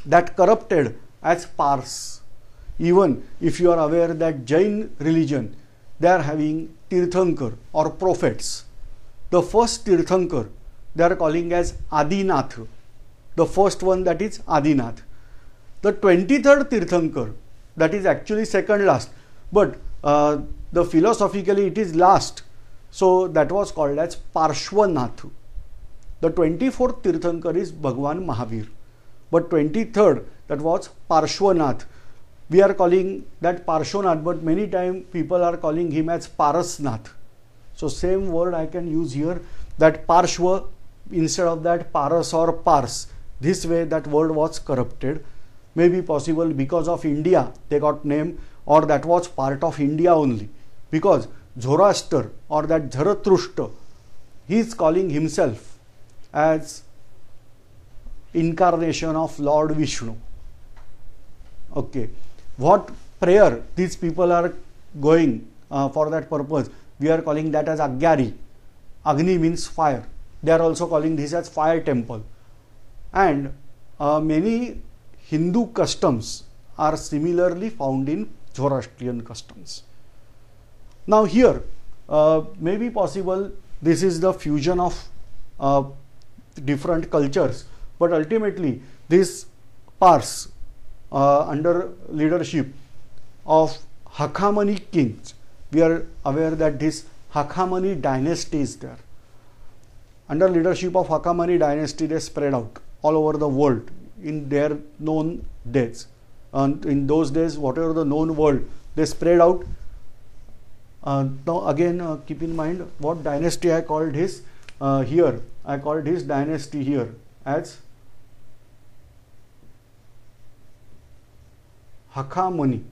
that corrupted as Pars. Even if you are aware that Jain religion, they are having Tirthankar or prophets. The first Tirthankar they are calling as Adinath. The first one, that is Adinath. The 23rd Tirthankar, that is actually second last, but the philosophically it is last. So that was called as Parshvanath. The 24th Tirthankar is Bhagwan Mahavir. But 23rd, that was Parshvanath. We are calling that Parshvanath, but many times people are calling him as Parasnath. So same word I can use here, that Parshva instead of that Paras or Pars. This way that word was corrupted. Maybe possible because of India they got name, or that was part of India only. Because Zoroaster or that Zarathustra, he is calling himself as incarnation of Lord Vishnu. Okay, what prayer these people are going for that purpose, we are calling that as Agyari. Agni means fire. They are also calling this as fire temple. And many Hindu customs are similarly found in Zoroastrian customs. Now here, maybe possible this is the fusion of different cultures, but ultimately this Pars under leadership of Hakhamani kings, we are aware that this Hakhamani dynasty is there. Under leadership of Hakhamani dynasty, they spread out all over the world in their known days. And in those days, whatever the known world, they spread out. Now again, keep in mind what dynasty I called his here. I called his dynasty here as Hakhamani.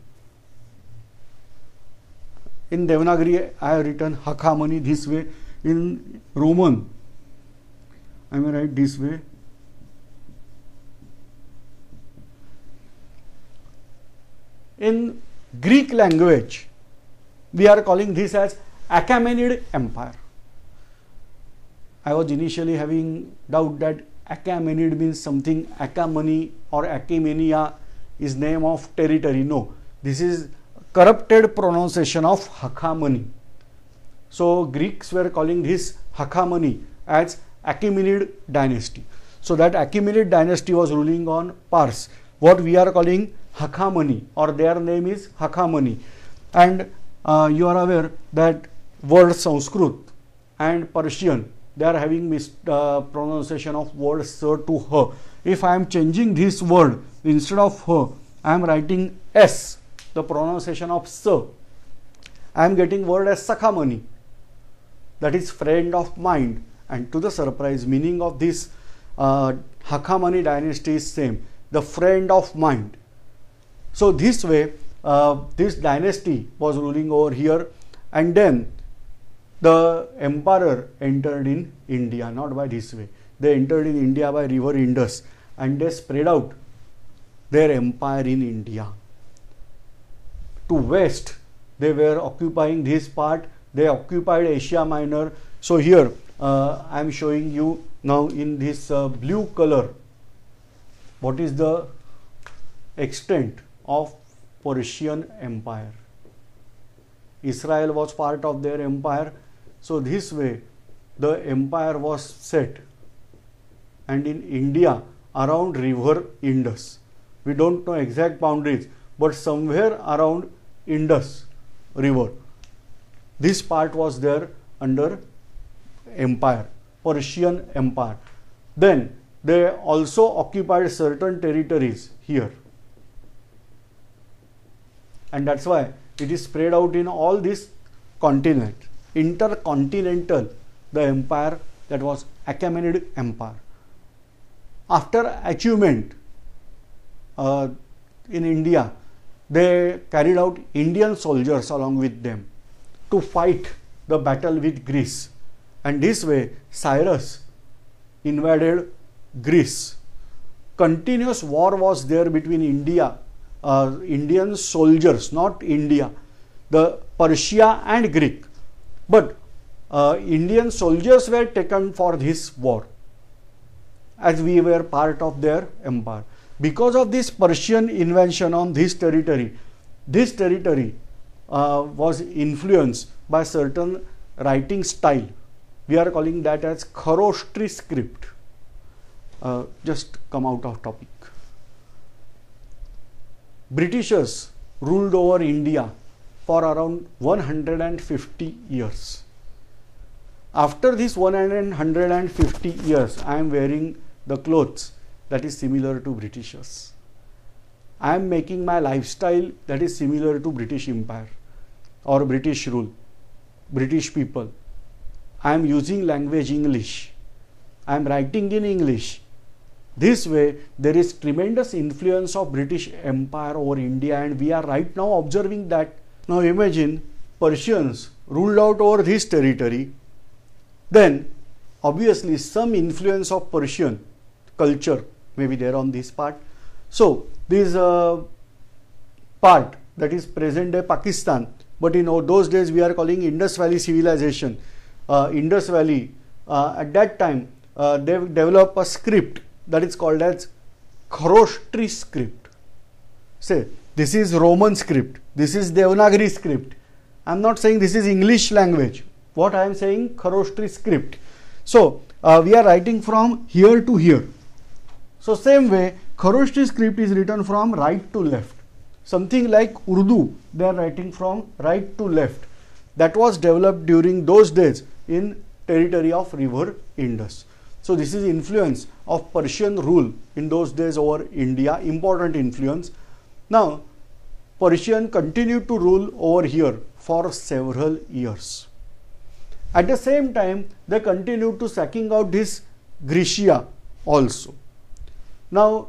In Devanagari, I have written Hakhamani this way. In Roman, I may write this way. In Greek language, we are calling this as Achaemenid Empire. I was initially having doubt that Achaemenid means something, Achaemony or Achaemenia is name of territory. No, this is corrupted pronunciation of Hakhamani. So Greeks were calling this Hakhamani as Achaemenid dynasty. So that Achaemenid dynasty was ruling on Pars. What we are calling Hakhamani, or their name is Hakhamani. And you are aware that word Sanskrit and Persian, they are having pronunciation of word sir to her. If I am changing this word, instead of her, I am writing S, the pronunciation of sir. I am getting word as Sakhamani, that is friend of mind. And to the surprise, meaning of this Hakhamani dynasty is same, the friend of mind. So this way, this dynasty was ruling over here, and then the emperor entered in India, not by this way. They entered in India by river Indus, and they spread out their empire in India. To west, they were occupying this part. They occupied Asia Minor. So here I am showing you now in this blue color what is the extent of Persian Empire. Israel was part of their empire, so this way the empire was set. And in India, around river Indus, we don't know exact boundaries, but somewhere around Indus river, this part was there under empire, Persian Empire. Then they also occupied certain territories here, and that's why it is spread out in all this continent. Intercontinental, the empire that was Achaemenid Empire. After achievement in India, they carried out Indian soldiers along with them to fight the battle with Greece, and this way Cyrus invaded Greece. Continuous war was there between Indian soldiers, not India, the Persia and Greek, but Indian soldiers were taken for this war as we were part of their empire. Because of this Persian invasion on this territory was influenced by certain writing style. We are calling that as Kharoshtri script. Just come out of topic. Britishers ruled over India for around 150 years. After this 150 years, I am wearing the clothes that is similar to Britishers. I am making my lifestyle that is similar to British Empire or British rule, British people. I am using language English. I am writing in English. This way, there is tremendous influence of British Empire over India, and we are right now observing that. Now imagine Persians ruled out over this territory. Then obviously some influence of Persian culture may be there on this part. So this part that is present day Pakistan, but in those days we are calling Indus Valley civilization. Indus Valley, at that time they developed a script that is called as Kharoshtri script. Say this is Roman script, this is Devanagari script. I am not saying this is English language. What I am saying, Kharoshtri script. So we are writing from here to here. So same way, Kharoshtri script is written from right to left. Something like Urdu, they are writing from right to left. That was developed during those days in territory of river Indus. So this is influence of Persian rule in those days over India, important influence. Now Persian continued to rule over here for several years. At the same time, they continued to sacking out this Graecia also. Now,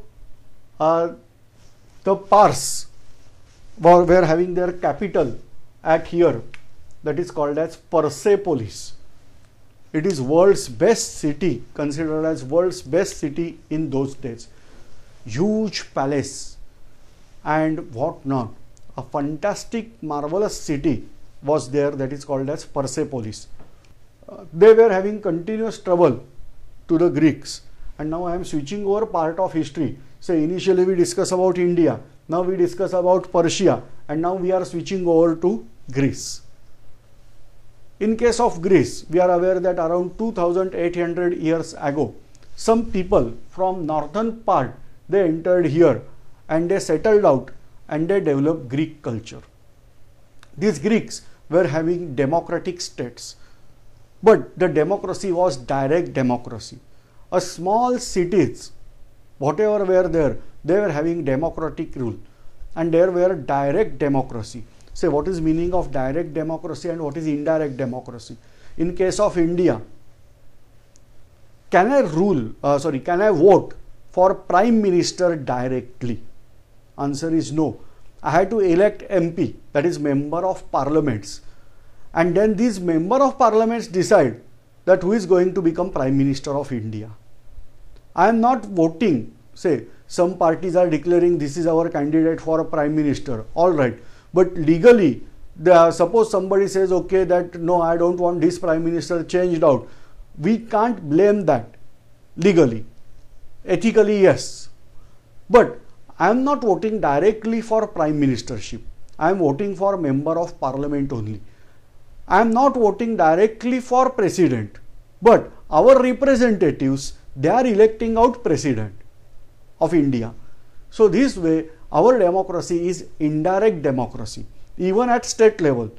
the Pars were having their capital at here, that is called as Persepolis. It is world's best city, considered as world's best city in those days. Huge palace and what not. A fantastic, marvelous city was there that is called as Persepolis. They were having continuous trouble to the Greeks, and now I am switching over part of history. So initially we discuss about India, now we discuss about Persia, and now we are switching over to Greece. In case of Greece, we are aware that around 2800 years ago, some people from northern part, they entered here and they settled out and they developed Greek culture. These Greeks were having democratic states, but the democracy was direct democracy. A small cities, whatever were there, they were having democratic rule, and there were direct democracy. Say, what is meaning of direct democracy and what is indirect democracy? In case of India, can I vote for Prime Minister directly? Answer is no. I had to elect MP, that is Member of Parliaments, and then these Member of Parliaments decide that who is going to become Prime Minister of India. I am not voting. Say, some parties are declaring this is our candidate for a Prime Minister, all right, but legally, suppose somebody says, okay, that no, I don't want this Prime Minister changed out. We can't blame that legally. Ethically, yes. But I am not voting directly for prime ministership. I am voting for member of parliament only. I am not voting directly for president, but our representatives, they are electing out president of India. So this way our democracy is indirect democracy. Even at state level,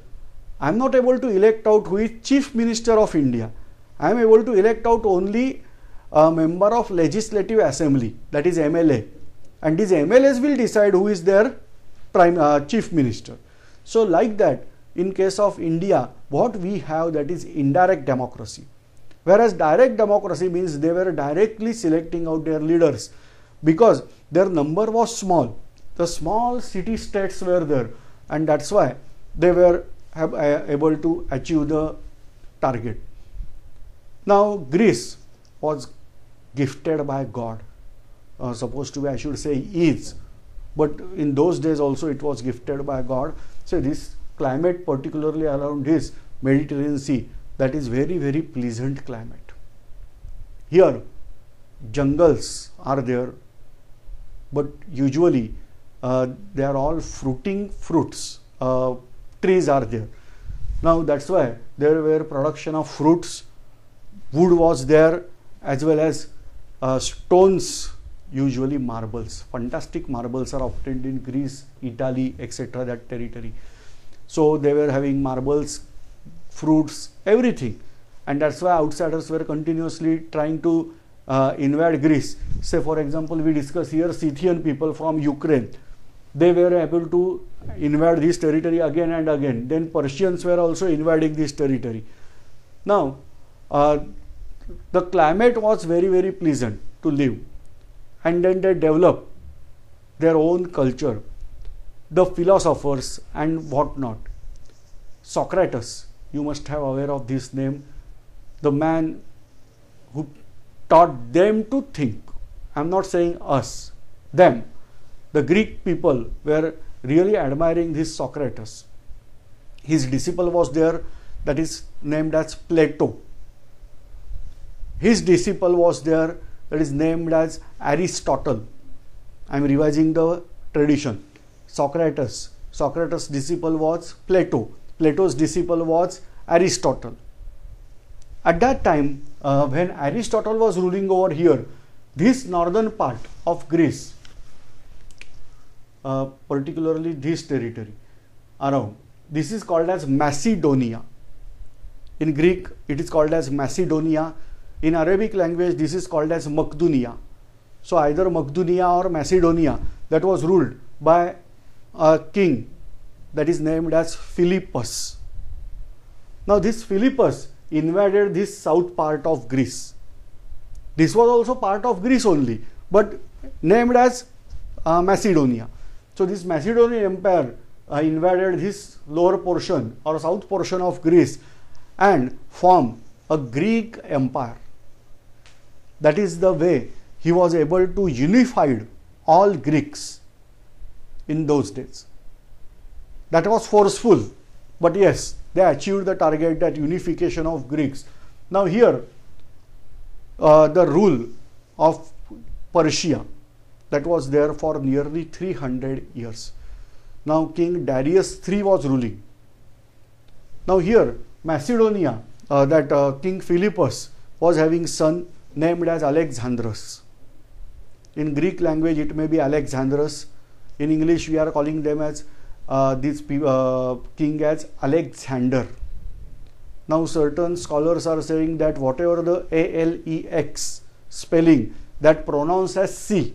I am not able to elect out who is chief minister of India. I am able to elect out only a member of legislative assembly, that is MLA, and these MLAs will decide who is their chief minister. So like that, in case of India, what we have, that is indirect democracy. Whereas direct democracy means they were directly selecting out their leaders because their number was small. The small city states were there, and that's why they were able to achieve the target. Now Greece was gifted by God. Supposed to be, I should say, is, but in those days also it was gifted by God. So this climate, particularly around this Mediterranean Sea, that is very, very pleasant climate. Here jungles are there, but usually they are all fruiting fruits. Trees are there. Now that's why there were production of fruits, wood was there, as well as stones, usually marbles. Fantastic marbles are obtained in Greece, Italy, etc., that territory. So they were having marbles, fruits, everything, and that's why outsiders were continuously trying to invade Greece. Say for example, we discuss here Scythian people from Ukraine. They were able to invade this territory again and again. Then Persians were also invading this territory. Now the climate was very, very pleasant to live, and then they developed their own culture, the philosophers and whatnot. Socrates, you must have aware of this name, the man who taught them to think. I am not saying us, them. The Greek people were really admiring this Socrates. His disciple was there, that is named as Plato. His disciple was there, that is named as Aristotle. I am revising the tradition. Socrates' disciple was Plato. Plato's disciple was Aristotle. At that time, when Aristotle was ruling over here, this northern part of Greece, particularly this territory around, this is called as Macedonia. In Greek, it is called as Macedonia. In Arabic language, this is called as Makedonia. So either Makedonia or Macedonia, that was ruled by a king that is named as Philippus. Now this Philippus invaded this south part of Greece. This was also part of Greece only, but named as Macedonia. So this Macedonian empire invaded this lower portion or south portion of Greece and formed a Greek empire. That is the way he was able to unify all Greeks in those days. That was forceful, but yes, they achieved the target, that unification of Greeks. Now here, the rule of Persia, that was there for nearly 300 years. Now King Darius III was ruling. Now here, Macedonia, King Philippus was having son named as Alexandrus. In Greek language, it may be Alexandrus. In English, we are calling them as this king as Alexander. Now certain scholars are saying that whatever the ALEX spelling, that pronounced as C,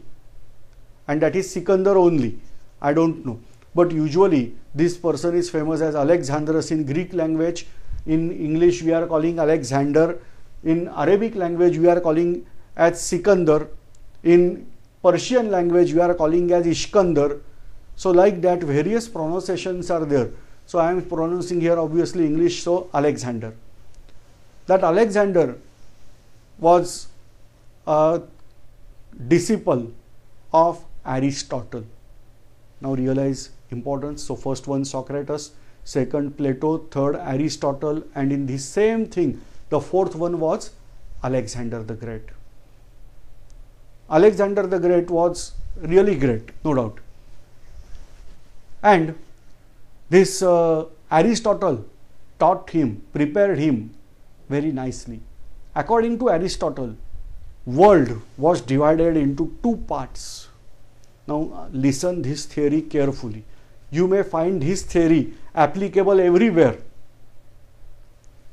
and that is Sikandar only. I don't know, but usually this person is famous as Alexandrus in Greek language. In English, we are calling Alexander. In Arabic language, we are calling as Sikandar. In Persian language, we are calling as Iskandar. So like that, various pronunciations are there. So I am pronouncing here obviously English, so Alexander. That Alexander was a disciple of Aristotle. Now realize importance. So first one Socrates, second Plato, third Aristotle, and in the same thing, the fourth one was Alexander the Great. Alexander the Great was really great, no doubt. And this Aristotle taught him, prepared him very nicely. According to Aristotle, world was divided into two parts. Now listen this theory carefully. You may find his theory applicable everywhere.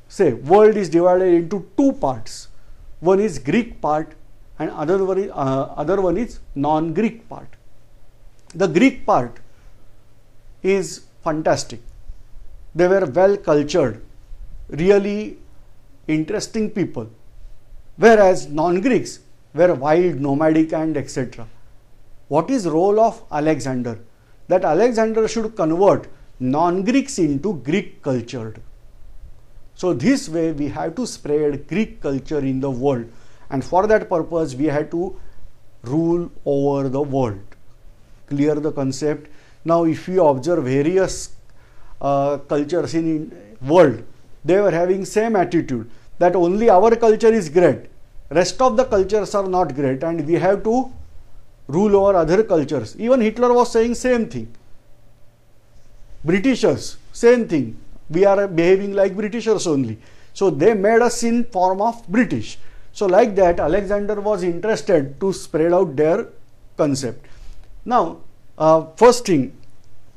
Say world is divided into two parts. One is Greek part and other one is non-Greek part. The Greek part is fantastic. They were well cultured, really interesting people, whereas non-Greeks were wild, nomadic and etc. What is role of Alexander? That Alexander should convert non-Greeks into Greek cultured. So this way we have to spread Greek culture in the world, and for that purpose we had to rule over the world. Clear the concept? Now if you observe various cultures in world, they were having same attitude that only our culture is great, rest of the cultures are not great and we have to rule over other cultures. Even Hitler was saying same thing. Britishers, same thing. We are behaving like Britishers only. So they made us in form of British. So like that, Alexander was interested to spread out their concept. Now, first thing,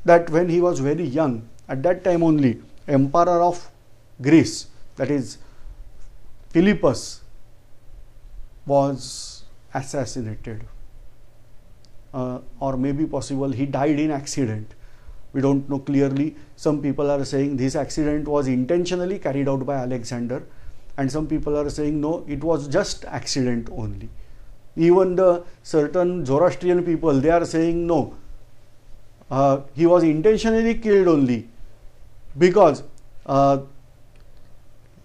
that when he was very young, at that time only, Emperor of Greece, that is Philippus, was assassinated. Or maybe possible he died in accident. We don't know clearly. Some people are saying this accident was intentionally carried out by Alexander, and some people are saying no, it was just accident only. Even the certain Zoroastrian people, they are saying no, he was intentionally killed only because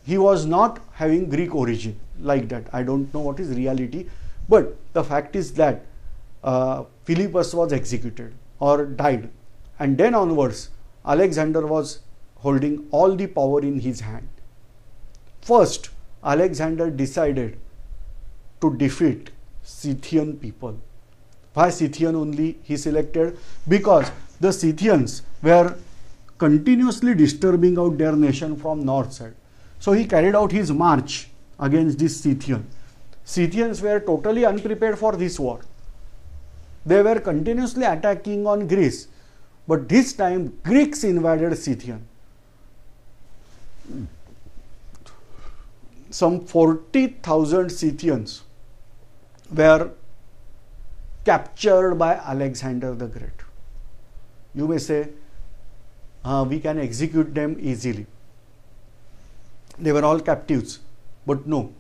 he was not having Greek origin, like that. I don't know what is reality, but the fact is that Philippus was executed or died, and then onwards Alexander was holding all the power in his hand. First, Alexander decided to defeat Scythian people. Why Scythian only he selected? Because the Scythians were continuously disturbing out their nation from north side. So he carried out his march against this Scythian. Scythians were totally unprepared for this war. They were continuously attacking on Greece, but this time Greeks invaded Scythian. Some 40,000 Scythians were captured by Alexander the Great. You may say, we can execute them easily. They were all captives, but no.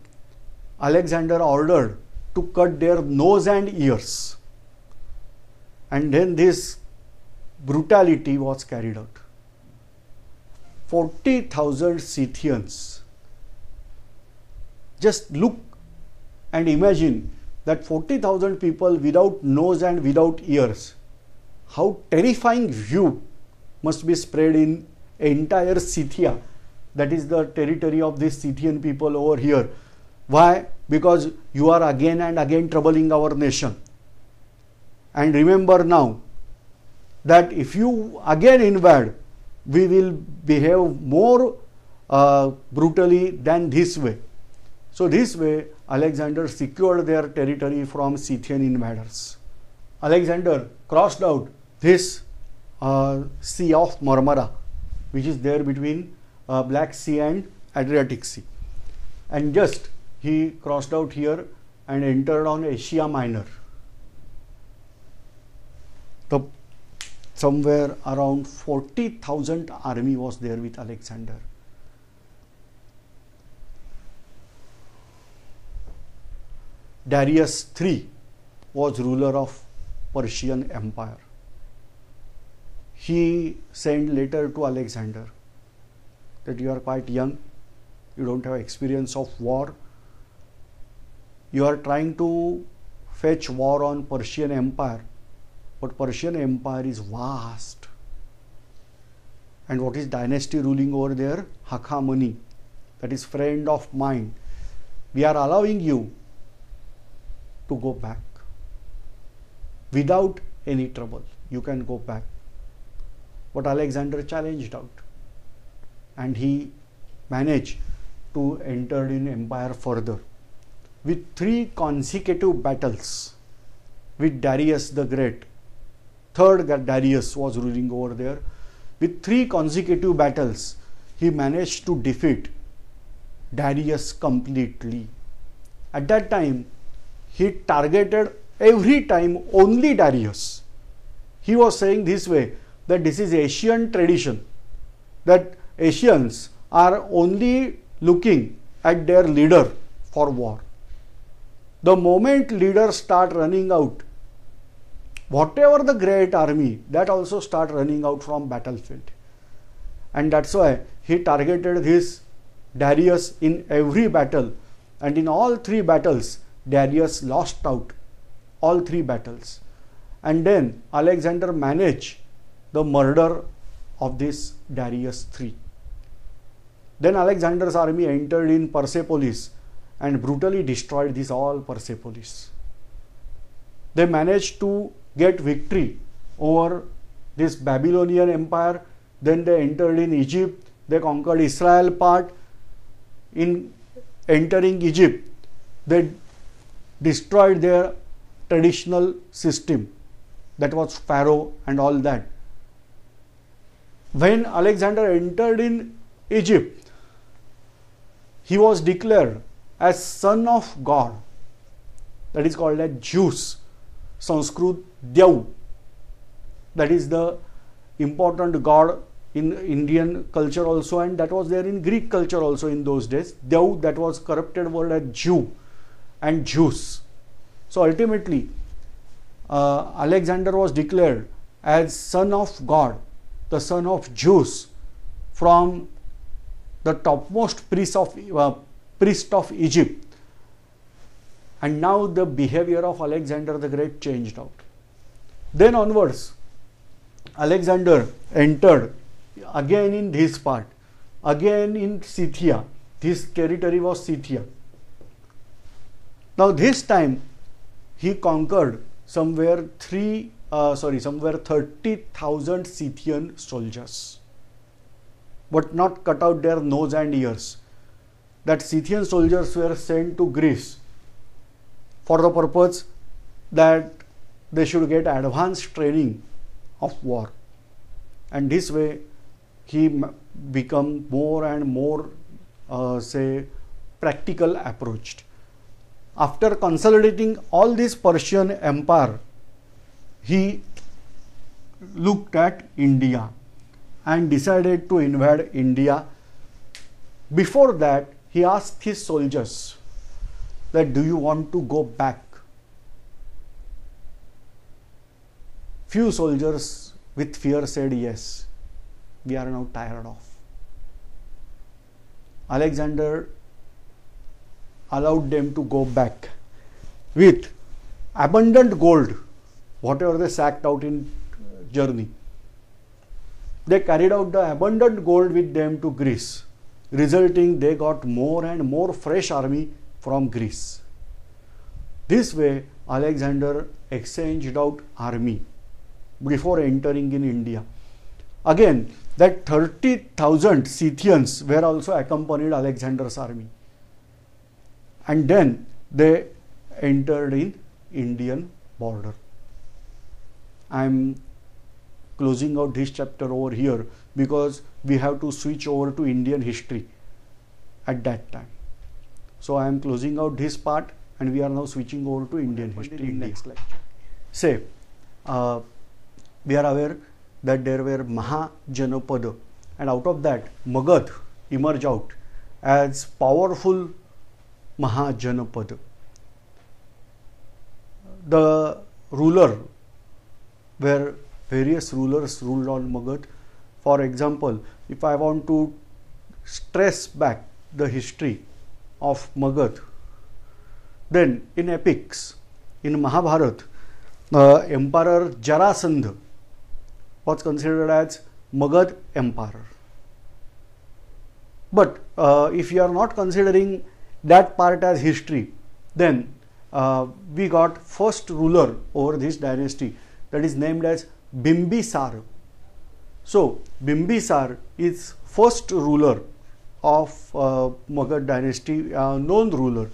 Alexander ordered to cut their nose and ears, and then this brutality was carried out. 40,000 Scythians. Just look and imagine that 40,000 people without nose and without ears. How terrifying view must be spread in entire Scythia. That is the territory of these Scythian people over here. Why? Because you are again and again troubling our nation. And remember now that if you again invade, we will behave more brutally than this way. So this way Alexander secured their territory from Scythian invaders. Alexander crossed out this Sea of Marmara, which is there between Black Sea and Adriatic Sea, and just he crossed out here and entered on Asia Minor. Somewhere around 40,000 army was there with Alexander. Darius III was ruler of Persian Empire. He sent letter to Alexander that you are quite young, you don't have experience of war, you are trying to fetch war on Persian Empire, but Persian Empire is vast. And what is dynasty ruling over there? Hakhamani, that is friend of mine. We are allowing you to go back. without any trouble. You can go back. But Alexander challenged out, and he managed to enter in empire further with 3 consecutive battles with Darius the Great. Third Darius was ruling over there. With 3 consecutive battles, he managed to defeat Darius completely. At that time, he targeted every time only Darius. He was saying this way, that this is Asian tradition, that Asians are only looking at their leader for war. The moment leaders start running out, whatever the great army, that also start running out from battlefield. And that's why he targeted this Darius in every battle, and in all 3 battles Darius lost out all 3 battles. And then Alexander managed the murder of this Darius III. Then Alexander's army entered in Persepolis and brutally destroyed this all Persepolis. They managed to get victory over this Babylonian empire. Then they entered in Egypt. They conquered Israel part. In entering Egypt, they destroyed their traditional system, that was Pharaoh and all that. When Alexander entered in Egypt, he was declared as son of God, that is called as Zeus, Sanskrit Dev, that is the important god in Indian culture also, and that was there in Greek culture also in those days. Dev, that was corrupted word as Jew and Zeus. So ultimately Alexander was declared as son of God, the son of Zeus, from the topmost priest of Egypt. And now the behavior of Alexander the Great changed out. Then onwards, Alexander entered again in this part, again in Scythia. This territory was Scythia. Now this time he conquered somewhere 30,000 Scythian soldiers, but not cut out their nose and ears. That Scythian soldiers were sent to Greece for the purpose that they should get advanced training of war, and this way he become more and more practical approached. After consolidating all this Persian empire, he looked at India and decided to invade India. Before that, he asked his soldiers that, do you want to go back? Few soldiers with fear said, yes, we are now tired of. Alexander allowed them to go back with abundant gold, whatever they sacked out in journey. They carried out the abundant gold with them to Greece, resulting they got more and more fresh army from Greece. This way Alexander exchanged out army before entering in India. Again, that 30,000 Scythians were also accompanied Alexander's army, and then they entered in Indian border. I am closing out this chapter over here because we have to switch over to Indian history at that time. So I am closing out this part and we are now switching over to Indian history in next lecture. Say, we are aware that there were Mahajanapada, and out of that Magad emerged out as powerful Mahajanapada. The ruler, where various rulers ruled on Magad. For example, if I want to trace back the history of Magad, then in epics, in Mahabharata, Emperor Jarasandha was considered as Magad emperor. But if you are not considering that part as history, then we got first ruler over this dynasty, that is named as Bimbisara. So Bimbisara is first ruler of Magadha dynasty, known ruler.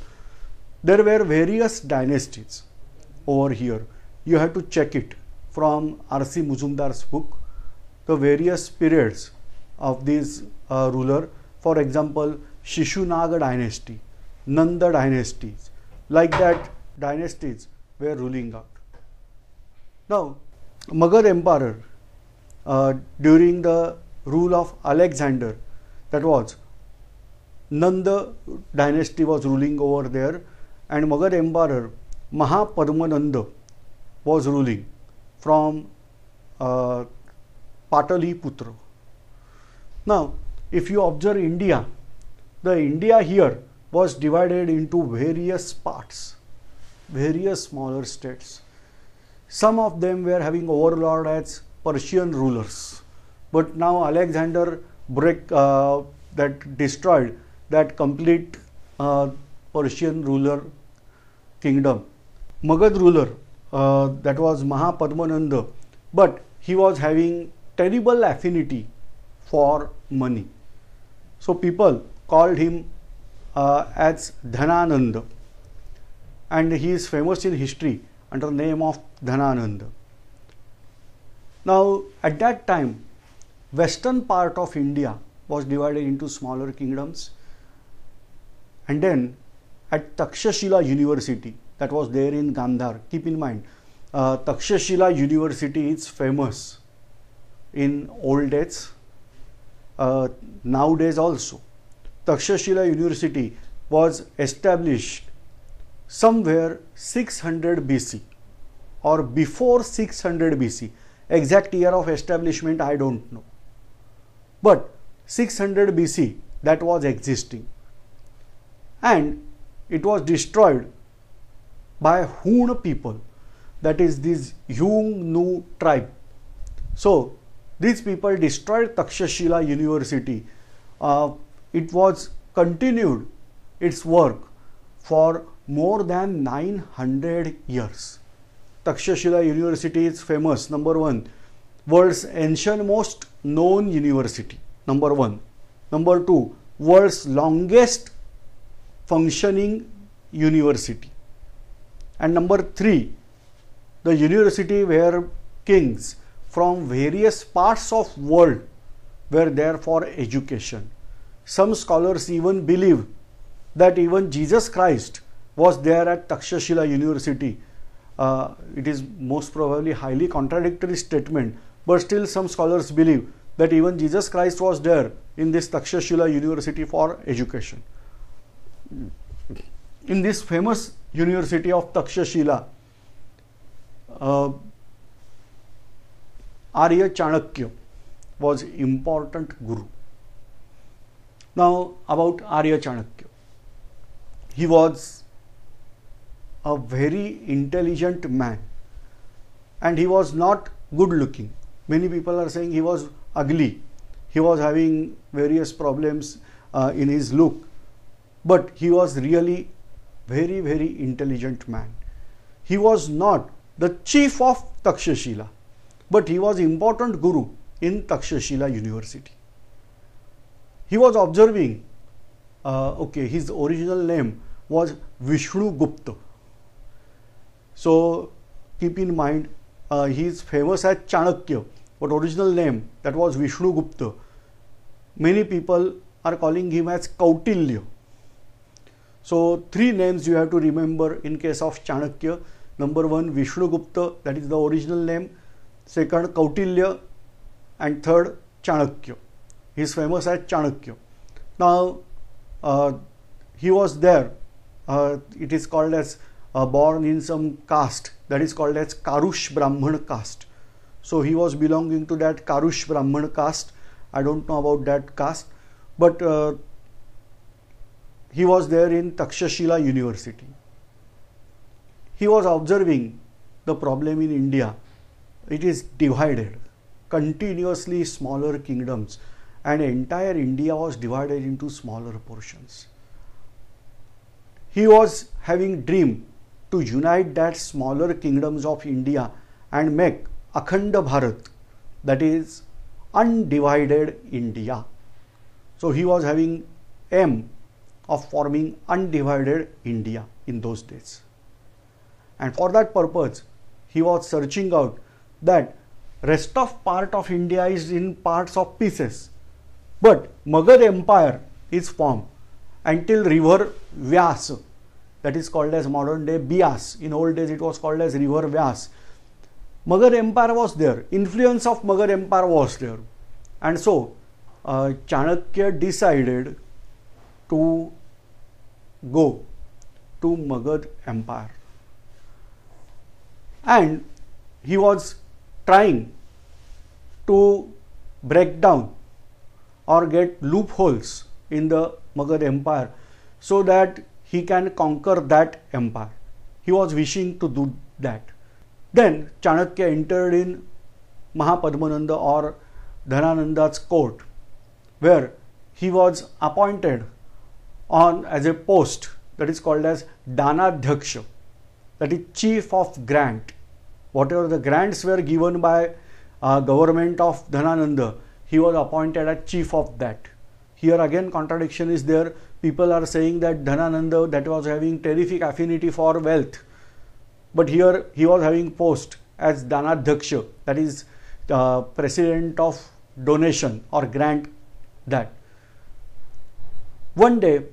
There were various dynasties over here. You have to check it from R.C. Muzumdar's book, the various periods of these ruler. For example, Shishunaga dynasty, Nanda dynasties, like that dynasties were ruling out. Now, Magad Emperor during the rule of Alexander, that was Nanda dynasty was ruling over there, and Magad Emperor Mahapadmananda was ruling from Pataliputra. Now, if you observe India, the India here was divided into various parts, various smaller states. Some of them were having overlord as Persian rulers, but now Alexander destroyed that complete Persian ruler kingdom. Magad ruler, that was Mahapadmananda, but he was having terrible affinity for money. So people called him as Dhanananda, and he is famous in history under the name of Dhanananda. Now, at that time, western part of India was divided into smaller kingdoms, and then at Takshashila University, that was there in Gandhar. Keep in mind, Takshashila University is famous in old days, nowadays also. Takshashila University was established somewhere 600 BC or before 600 BC. Exact year of establishment I don't know, but 600 BC that was existing, and it was destroyed by Hun people, that is this Yungnu tribe. So these people destroyed Takshashila University. It was continued its work for more than 900 years. Takshashila University is famous, number one, world's ancient most known university, number one. Number two, world's longest functioning university. And number three, the university where kings from various parts of world were there for education. Some scholars even believe that even Jesus Christ was there at Takshashila University. It is most probably highly contradictory statement, but still some scholars believe that even Jesus Christ was there in this Takshashila University for education. In this famous University of Takshashila, Arya Chanakya was important guru. Now about Arya Chanakya, he was a very intelligent man, and he was not good looking. Many people are saying he was ugly, he was having various problems in his look, but he was really very intelligent man. He was not the chief of Takshashila, but he was important guru in Takshashila University. He was observing, his original name was Vishnu Gupta. So keep in mind, he is famous as Chanakya, but original name that was Vishnu Gupta. Many people are calling him as Kautilya. So three names you have to remember in case of Chanakya. Number one, Vishnu Gupta, that is the original name. Second, Kautilya, and third, Chanakya. He is famous as Chanakya. Now, he was there. It is called as born in some caste that is called as Karush Brahman caste. So he was belonging to that Karush Brahman caste. I don't know about that caste, but he was there in Takshashila University. He was observing the problem in India. It is divided, continuously smaller kingdoms, and entire India was divided into smaller portions. He was having dream to unite that smaller kingdoms of India and make Akhanda Bharat, that is undivided India. So he was having aim of forming undivided India in those days. And for that purpose, he was searching out that rest of part of India is in parts of pieces. But Magad Empire is formed until river Vyas, that is called as modern day Bias. In old days it was called as river Vyas. Magad Empire was there. Influence of Magad Empire was there. And so Chanakya decided to go to Magad Empire. And he was trying to break down or get loopholes in the Magad Empire so that he can conquer that empire. He was wishing to do that. Then Chanakya entered in Mahapadmananda or Dhanananda's court, where he was appointed on as a post that is called as Danadhyaksha, that is chief of grant. Whatever the grants were given by government of Dhanananda, he was appointed as chief of that. Here again contradiction is there. People are saying that Dhanananda, that was having terrific affinity for wealth, but here he was having post as Danadhyaksha, that is president of donation or grant that. One day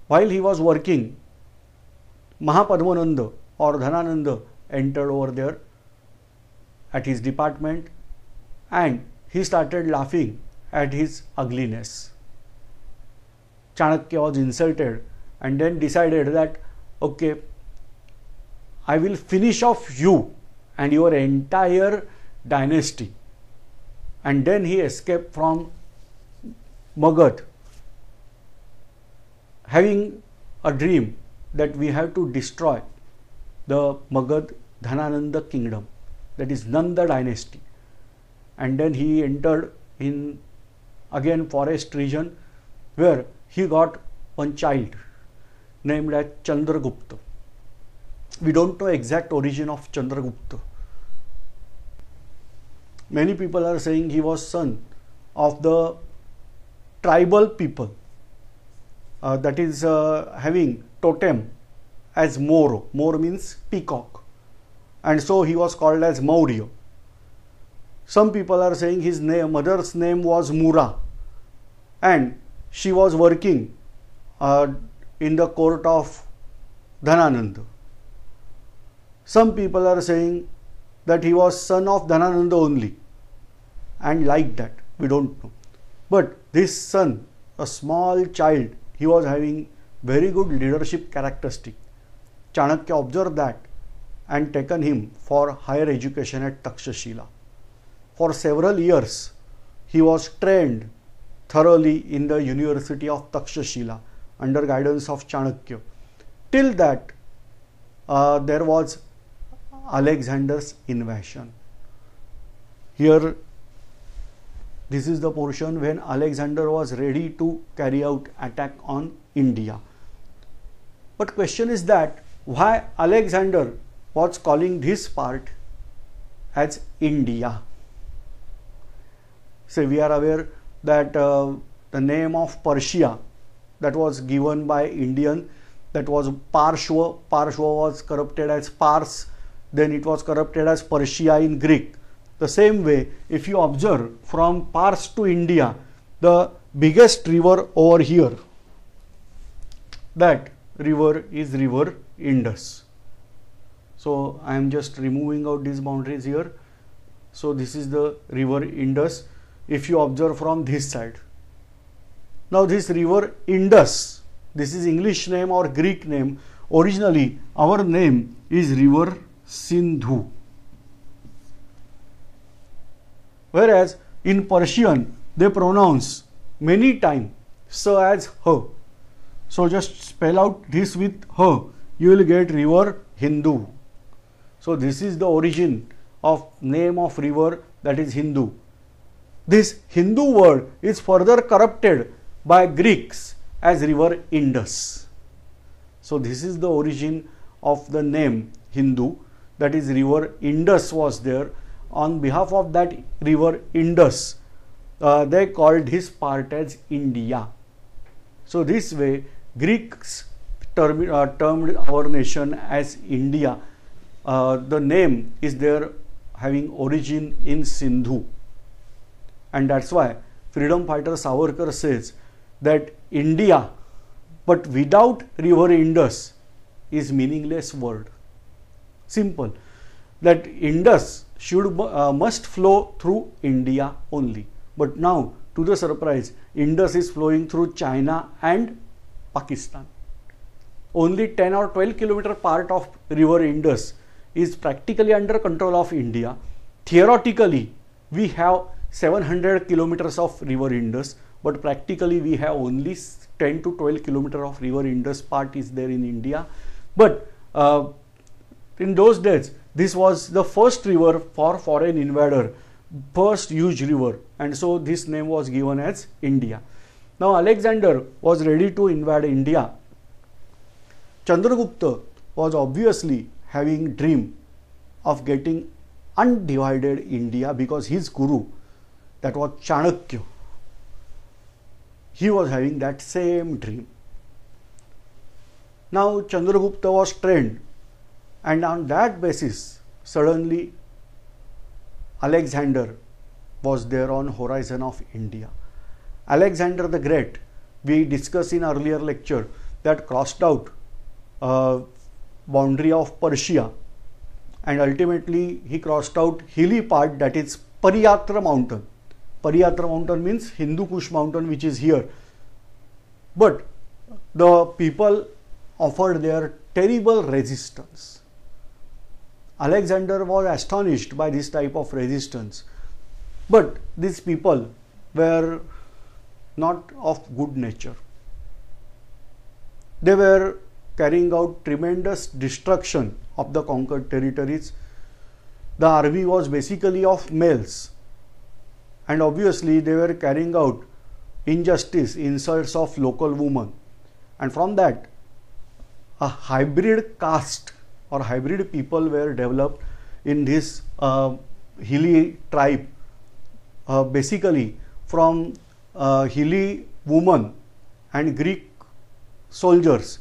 while he was working, Mahapadmananda or Dhanananda entered over there at his department and he started laughing at his ugliness. Chanakya was insulted and then decided that, okay, I will finish off you and your entire dynasty. And then he escaped from Magad, having a dream that we have to destroy the Magad Dhanananda kingdom, that is Nanda dynasty. And then he entered in again forest region, where he got one child named as Chandragupta. We don't know exact origin of Chandragupta. Many people are saying he was son of the tribal people, that is having totem as Mor. Mor means peacock, and so he was called as Maurya. Some people are saying his mother's name was Mura and she was working in the court of Dhanananda. Some people are saying that he was son of Dhanananda only, and like that, we don't know. But this son, a small child, he was having very good leadership characteristic. Chanakya observed that and taken him for higher education at Takshashila. For several years, he was trained thoroughly in the University of Takshashila under guidance of Chanakya. Till that, there was Alexander's invasion. Here, this is the portion when Alexander was ready to carry out attack on India. But question is that why Alexander was calling this part as India? So we are aware that the name of Persia that was given by Indian, that was Parshva. Parshva was corrupted as Pars, then it was corrupted as Persia in Greek. The same way, if you observe from Pars to India, the biggest river over here, that river is river Indus. So I am just removing out these boundaries here. So this is the river Indus, if you observe from this side. Now this river Indus, this is English name or Greek name. Originally our name is river Sindhu. Whereas in Persian they pronounce many times sa as ha. So just spell out this with ha, you will get river Hindu. So this is the origin of name of river, that is Hindu. This Hindu word is further corrupted by Greeks as river Indus. So this is the origin of the name Hindu, that is river Indus was there. On behalf of that river Indus, they called this part as India. So this way Greeks termed our nation as India. The name is there having origin in Sindhu, and that's why freedom fighter Savarkar says that India but without river Indus is meaningless word. Simple, that Indus must flow through India only. But now, to the surprise, Indus is flowing through China and Pakistan. Only 10 or 12 kilometer part of river Indus is practically under control of India. Theoretically, we have 700 kilometers of river Indus, but practically we have only 10 to 12 kilometers of river Indus part is there in India. But in those days, this was the first river for foreign invader, first huge river, and so this name was given as India. Now Alexander was ready to invade India. Chandragupta was obviously having dream of getting undivided India, because his guru, that was Chanakya, he was having that same dream. Now Chandragupta was trained, and on that basis suddenly Alexander was there on horizon of India. Alexander the Great, we discussed in earlier lecture, that crossed out boundary of Persia, and ultimately he crossed out hilly part, that is Pariyatra mountain. Pariyatra mountain means Hindu Kush mountain, which is here. But the people offered their terrible resistance. Alexander was astonished by this type of resistance. But these people were not of good nature. They were carrying out tremendous destruction of the conquered territories. The army was basically of males, and obviously they were carrying out injustice, insults of local women, and from that a hybrid caste or hybrid people were developed in this hilly tribe, basically from hilly women and Greek soldiers.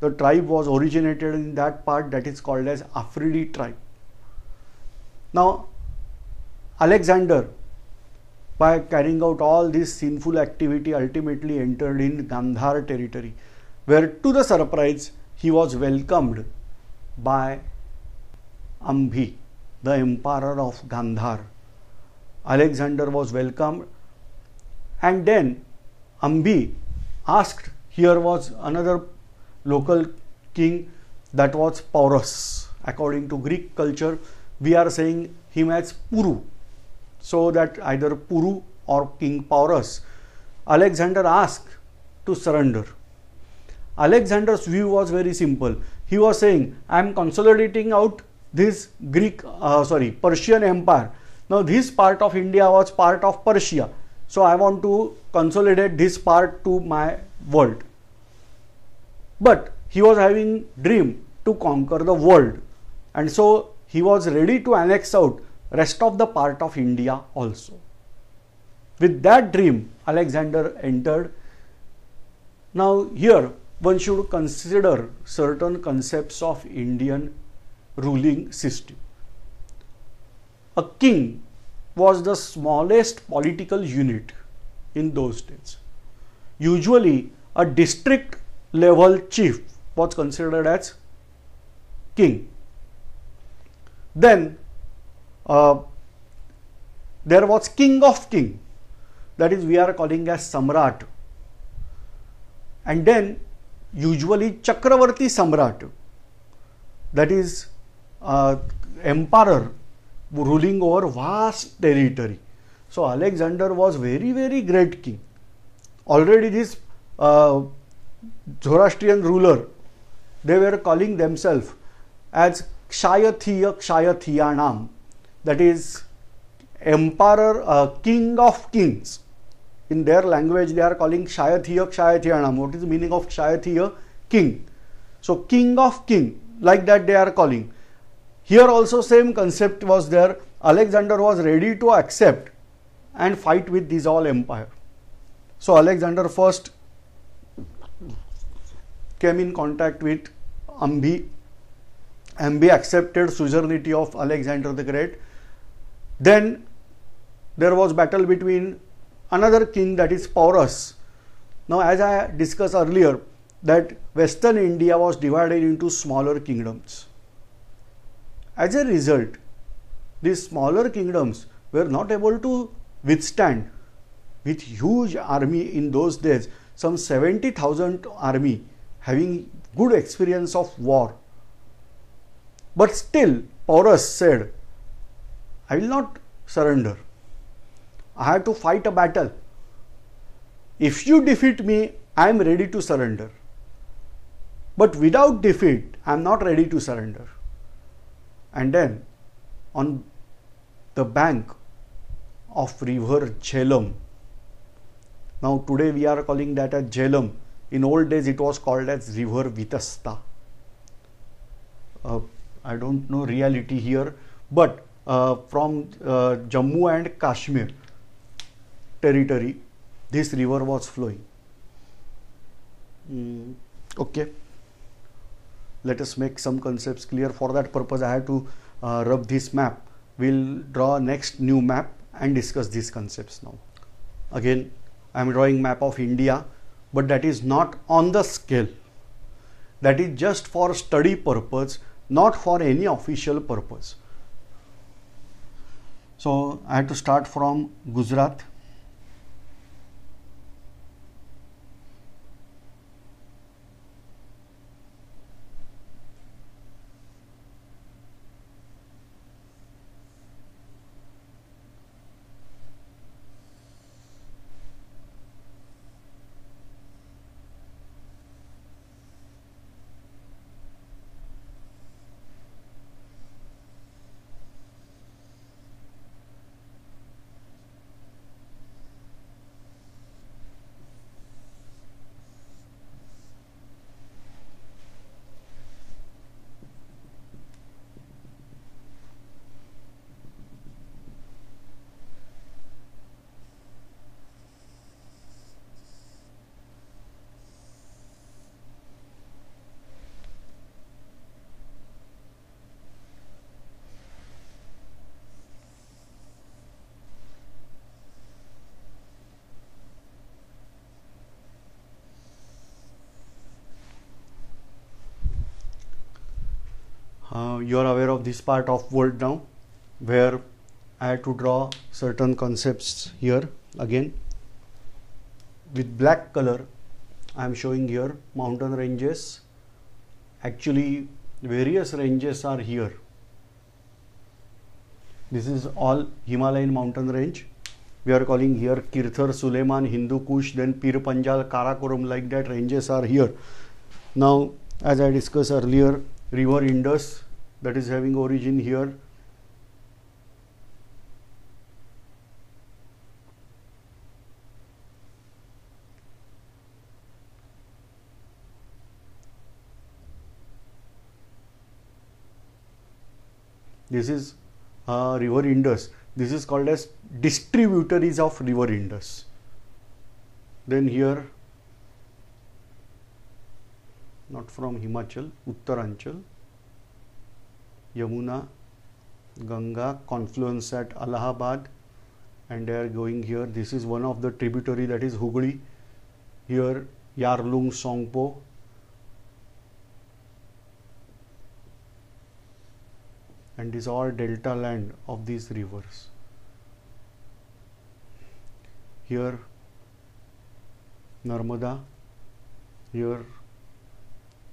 The tribe was originated in that part, that is called as Afridi tribe. Now Alexander, by carrying out all this sinful activity, ultimately entered in Gandhar territory, where to the surprise he was welcomed by Ambhi, the emperor of Gandhar. Alexander was welcomed, and then Ambhi asked, here was another local king, that was Porus. According to Greek culture, we are saying him as Puru, so that either Puru or King Porus. Alexander asked to surrender. Alexander's view was very simple. He was saying, I am consolidating out this Persian empire. Now this part of India was part of Persia, so I want to consolidate this part to my world. But he was having dream to conquer the world, and so he was ready to annex out rest of the part of India also. With that dream, Alexander entered. Now here one should consider certain concepts of Indian ruling system. A king was the smallest political unit in those days. Usually a district level chief was considered as king. Then there was king of king, that is we are calling as Samrat, and then usually Chakravarti Samrat, that is emperor ruling over vast territory. So Alexander was very great king. Already this Zoroastrian ruler, they were calling themselves as Kshatriya that is emperor, king of kings. In their language they are calling Kshatriya. What is the meaning of Kshatriya? King. So king of king, like that they are calling. Here also same concept was there. Alexander was ready to accept and fight with these all empire. So Alexander first came in contact with Ambi. Ambi accepted suzerainty of Alexander the Great. Then there was battle between another king, that is Porus. Now, as I discussed earlier, that Western India was divided into smaller kingdoms. As a result, these smaller kingdoms were not able to withstand with huge army in those days, some 70,000 army having good experience of war. But still, Porus said, I will not surrender. I have to fight a battle. If you defeat me, I am ready to surrender. But without defeat, I am not ready to surrender. And then, on the bank of river Jhelum, now today we are calling that as Jhelum. In old days it was called as river Vitasta. I don't know reality here, but from Jammu and Kashmir territory, this river was flowing. Okay, let us make some concepts clear. For that purpose, I have to rub this map. We'll draw next new map and discuss these concepts now. Again, I am drawing map of India, but that is not on the scale. That is just for study purpose, not for any official purpose. So I have to start from Gujarat. You are aware of this part of world now, where I had to draw certain concepts here. Again, with black color, I am showing here mountain ranges. Actually, various ranges are here. This is all Himalayan mountain range. We are calling here Kirthar, Suleiman, Hindu Kush, then Pir Panjal, Karakoram, like that ranges are here. Now, as I discussed earlier, river Indus, that is having origin here. This is river Indus. This is called as distributaries of river Indus. Then here, not from Himachal, Uttaranchal, Yamuna, Ganga, confluence at Allahabad, and they are going here. This is one of the tributary, that is Hooghly. Here, Yarlung, Songpo. And these are delta land of these rivers. Here, Narmada. Here,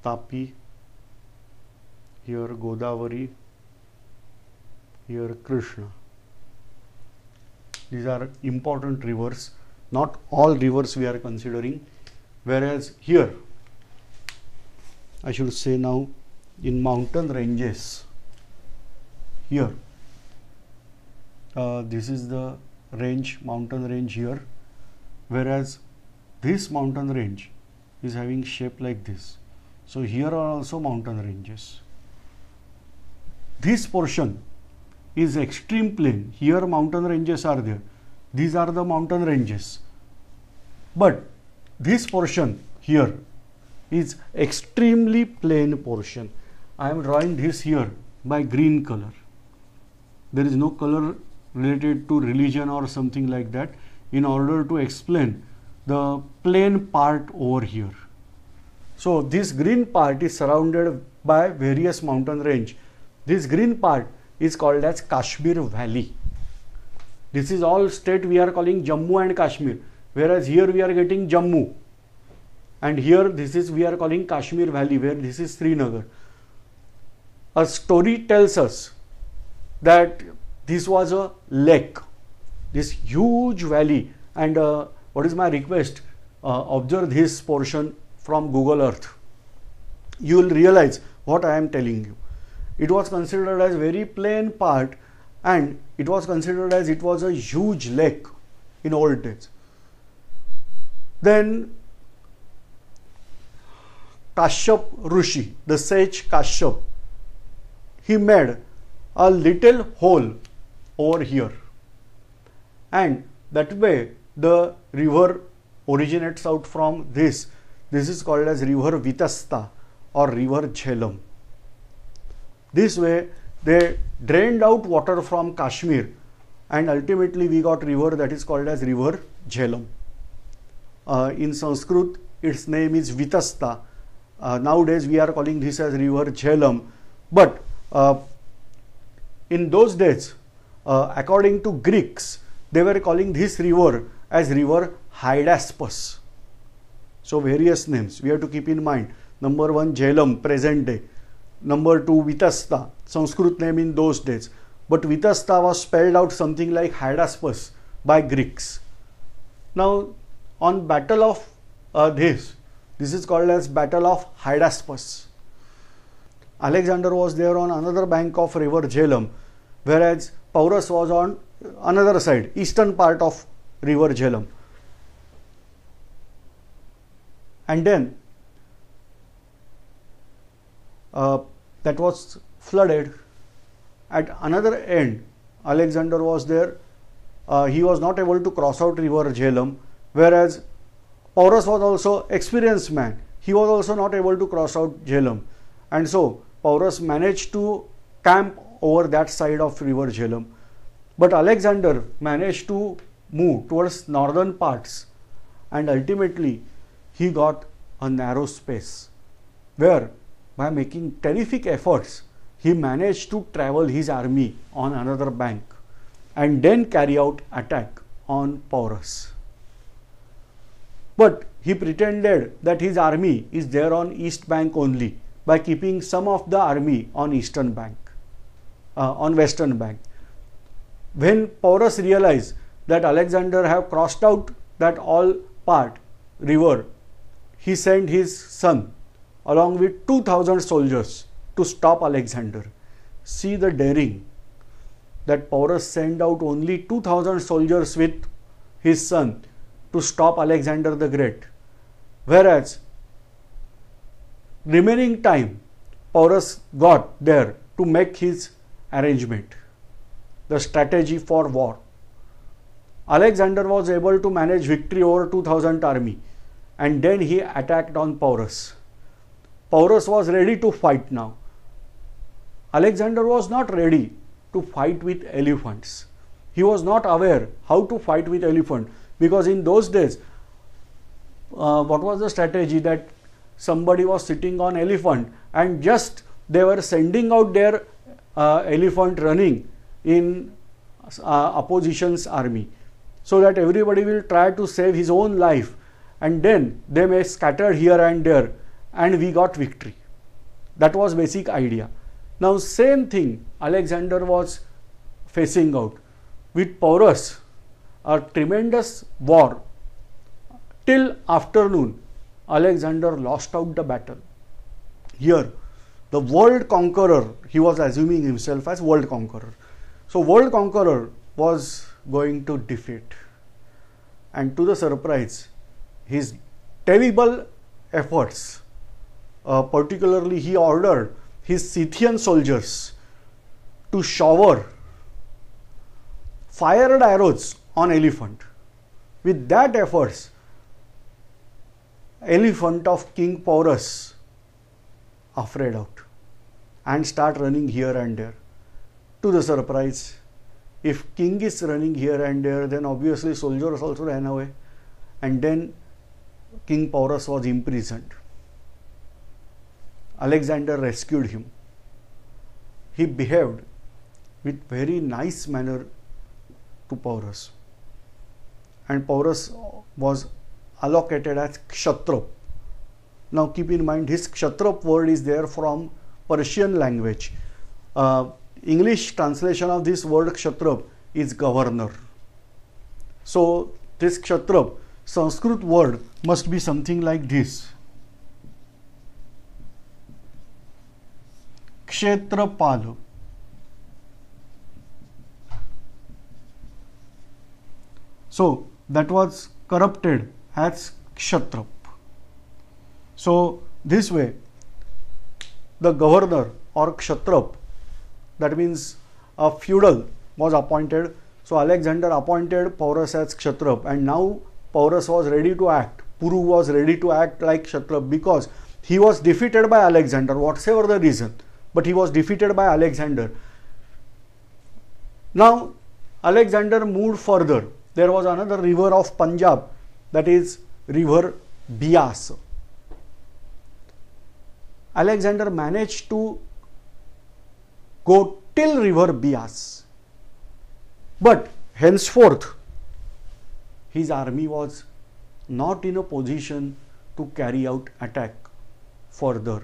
Tapi. Here Godavari, here Krishna. These are important rivers. Not all rivers we are considering. Whereas here, I should say now, in mountain ranges, here, this is the range, mountain range here. Whereas this mountain range is having shape like this. So here are also mountain ranges. this portion is extreme plain. Here mountain ranges are there. These are the mountain ranges. But this portion here is extremely plain portion. I am drawing this here by green color. There is no color related to religion or something like that, in order to explain the plain part over here. So this green part is surrounded by various mountain range. This green part is called as Kashmir Valley. This is all state we are calling Jammu and Kashmir, whereas here we are getting Jammu, and here this is we are calling Kashmir Valley, where this is Srinagar. A story tells us that this was a lake, this huge valley, and what is my request? Observe this portion from Google Earth. You will realize what I am telling you. It was considered as very plain part, and it was considered as it was a huge lake in old days. Then Kashyap Rishi, the sage Kashyap, he made a little hole over here, and that way the river originates out from this. This is called as river Vitasta or river Jhelum. This way they drained out water from Kashmir, and ultimately we got river that is called as river Jhelum. In Sanskrit its name is Vitasta. Nowadays we are calling this as river Jhelum, but in those days, according to Greeks, they were calling this river as river Hydaspes. So various names we have to keep in mind. Number 1 Jhelum, present day. Number 2 Vitasta, Sanskrit name in those days. But Vitasta was spelled out something like Hydaspes by Greeks. Now on battle of this is called as Battle of Hydaspes. Alexander was there on another bank of river Jhelum, whereas Porus was on another side, eastern part of river Jhelum. And then that was flooded. At another end, Alexander was there. He was not able to cross out river Jhelum, whereas Porus was also experienced man. He was also not able to cross out Jhelum, and so Porus managed to camp over that side of river Jhelum. But Alexander managed to move towards northern parts, and ultimately he got a narrow space where, by making terrific efforts, he managed to travel his army on another bank and then carry out attack on Porus. But he pretended that his army is there on east bank only, by keeping some of the army on eastern bank, on western bank. When Porus realized that Alexander have crossed out that all part river, he sent his son along with 2,000 soldiers to stop Alexander. See the daring that Porus sent out only 2,000 soldiers with his son to stop Alexander the Great, whereas remaining time Porus got there to make his arrangement, the strategy for war. Alexander was able to manage victory over 2,000 army, and then he attacked on Porus. Porus was ready to fight now. Alexander was not ready to fight with elephants. He was not aware how to fight with elephant, because in those days, what was the strategy? That somebody was sitting on elephant and just they were sending out their elephant running in opposition's army, so that everybody will try to save his own life, and then they may scatter here and there, and we got victory. That was basic idea. Now same thing Alexander was facing out with Porus, a tremendous war. Till afternoon, Alexander lost out the battle. Here, the world conqueror, he was assuming himself as world conqueror. So world conqueror was going to defeat. And to the surprise, his terrible efforts, particularly he ordered his Scythian soldiers to shower fired arrows on elephant. With that efforts, elephant of King Porus afraid out and start running here and there. To the surprise, if king is running here and there, then obviously soldiers also ran away, and then King Porus was imprisoned. Alexander rescued him. He behaved with very nice manner to Porus, and Porus was allocated as Kshatrap. Now keep in mind, this Kshatrap word is there from Persian language. English translation of this word Kshatrap is governor. So this Kshatrap, Sanskrit word must be something like this: Kshetrapal. So that was corrupted as Kshatrap. So this way, the governor or Kshatrap, that means a feudal, was appointed. So Alexander appointed Porus as Kshatrap, and now Porus was ready to act. Puru was ready to act like Kshatrap because he was defeated by Alexander, whatever the reason, but he was defeated by Alexander. Now Alexander moved further. There was another river of Punjab, that is river Bias. Alexander managed to go till river Bias, but henceforth his army was not in a position to carry out attack further.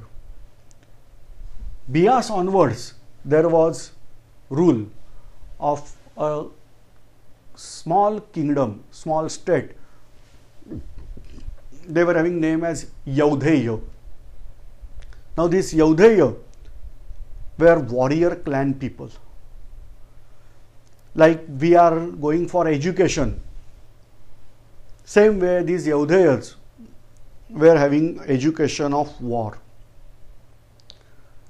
Bias onwards, there was rule of a small kingdom, small state. They were having name as Yaudheya. Now these Yaudheya were warrior clan people. Like we are going for education, same way these Yaudheyas were having education of war.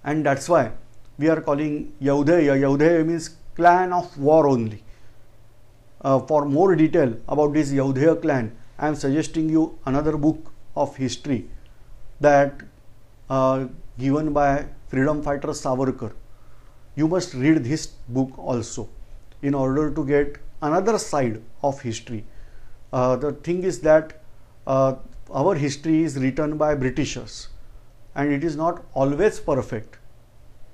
And that's why we are calling Yaudheya. Yaudheya means clan of war only. For more detail about this Yaudheya clan, I am suggesting you another book of history that given by freedom fighter Savarkar. You must read this book also in order to get another side of history. The thing is that our history is written by Britishers and it is not always perfect.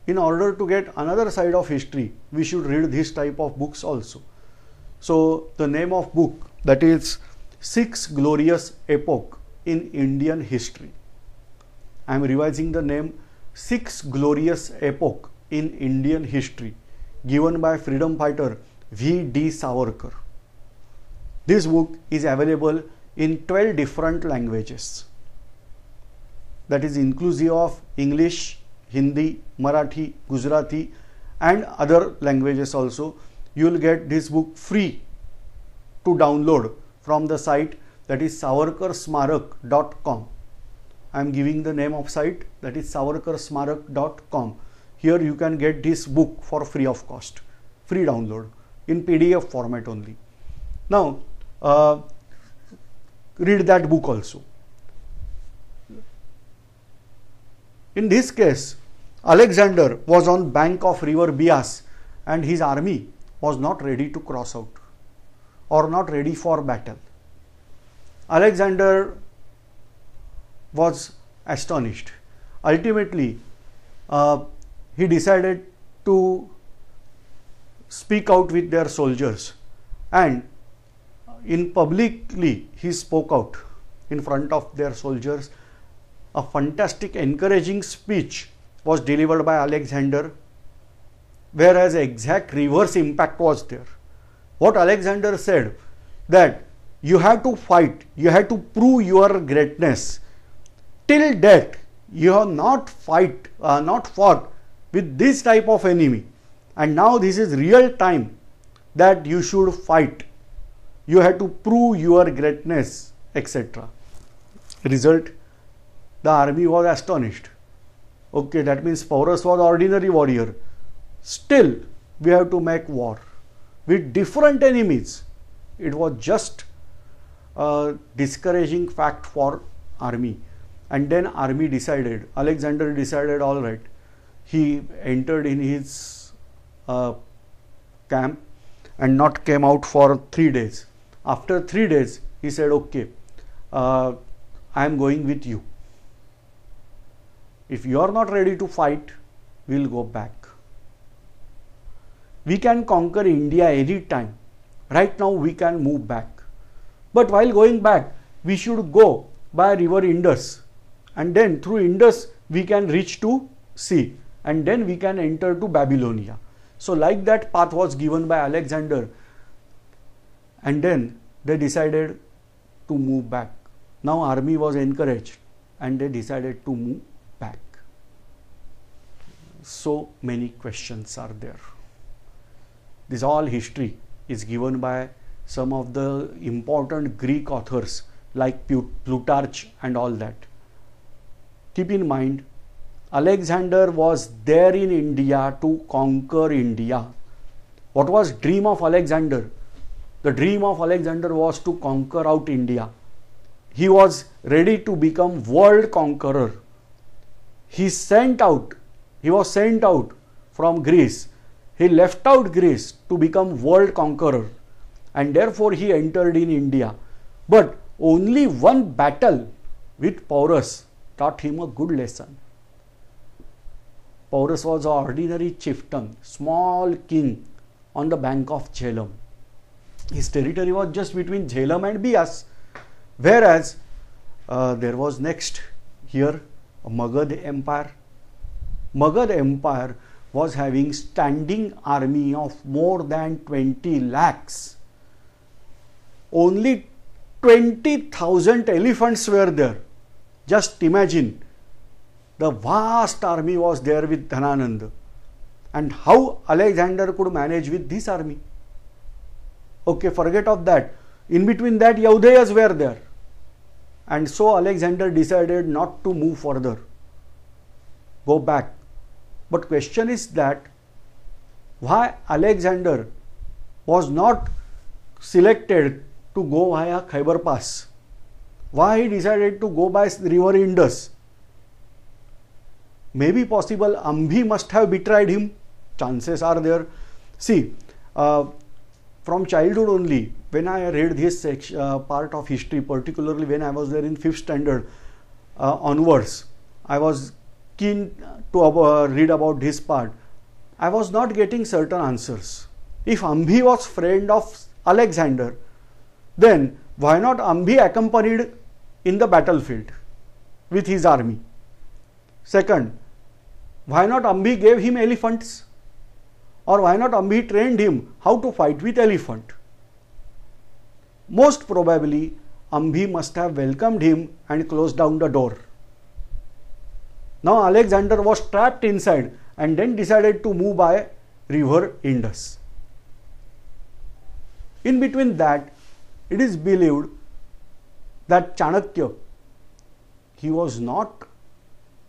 In order to get another side of history, we should read this type of books also. So the name of book, that is Six Glorious Epoch in Indian History. I am revising the name, Six Glorious Epoch in Indian History, given by freedom fighter V.D. Savarkar. This book is available in 12 different languages, that is inclusive of English, Hindi, Marathi, Gujarati and other languages also. You will get this book free to download from the site, that is savarkarsmarak.com. I am giving the name of site, that is savarkarsmarak.com. Here you can get this book for free of cost, free download in PDF format only. Now read that book also. In this case, Alexander was on bank of river Bias and his army was not ready to cross out or not ready for battle. Alexander was astonished. Ultimately, he decided to speak out with their soldiers, and in publicly he spoke out in front of their soldiers. A fantastic encouraging speech was delivered by Alexander, whereas exact reverse impact was there. What Alexander said, that you have to fight, you have to prove your greatness. Till death you have not fought with this type of enemy, and now this is real time that you should fight. You have to prove your greatness, etc. Result, the army was astonished. Okay, that means Porus was ordinary warrior. Still, we have to make war with different enemies. It was just a discouraging fact for army. And then army decided, Alexander decided, all right. He entered in his camp and not came out for 3 days. After 3 days, he said, okay, I am going with you. If you are not ready to fight, we will go back. We can conquer India any time. Right now we can move back. But while going back, we should go by river Indus. And then through Indus, we can reach to sea. And then we can enter to Babylonia. So like that path was given by Alexander. And then they decided to move back. Now army was encouraged and they decided to move back. So many questions are there. This all history is given by some of the important Greek authors like Plutarch and all that. Keep in mind, Alexander was there in India to conquer India. What was dream of Alexander? The dream of Alexander was to conquer out India. He was ready to become world conqueror. He was sent out from Greece. He left out Greece to become world conqueror, and therefore he entered in India. But only one battle with Porus taught him a good lesson. Porus was an ordinary chieftain, small king on the bank of Jhelum. His territory was just between Jhelum and Bias. Whereas there was next here a Magad Empire. Magad Empire was having standing army of more than 20 lakhs. Only 20,000 elephants were there. Just imagine, the vast army was there with Dhananand. And how Alexander could manage with this army? Okay, forget of that. In between that, Yaudhayas were there. And so Alexander decided not to move further, go back. But question is that why Alexander was not selected to go via Khyber Pass? Why he decided to go by river Indus? Maybe possible Ambhi must have betrayed him. Chances are there. See, from childhood only, when I read this part of history, particularly when I was there in 5th standard onwards, I was keen to read about this part. I was not getting certain answers. If Ambhi was friend of Alexander, then why not Ambhi accompanied in the battlefield with his army? Second, why not Ambhi gave him elephants? Or why not Ambhi trained him how to fight with elephant? Most probably Ambhi must have welcomed him and closed down the door. Now Alexander was trapped inside and then decided to move by river Indus. In between that, it is believed that Chanakya, he was not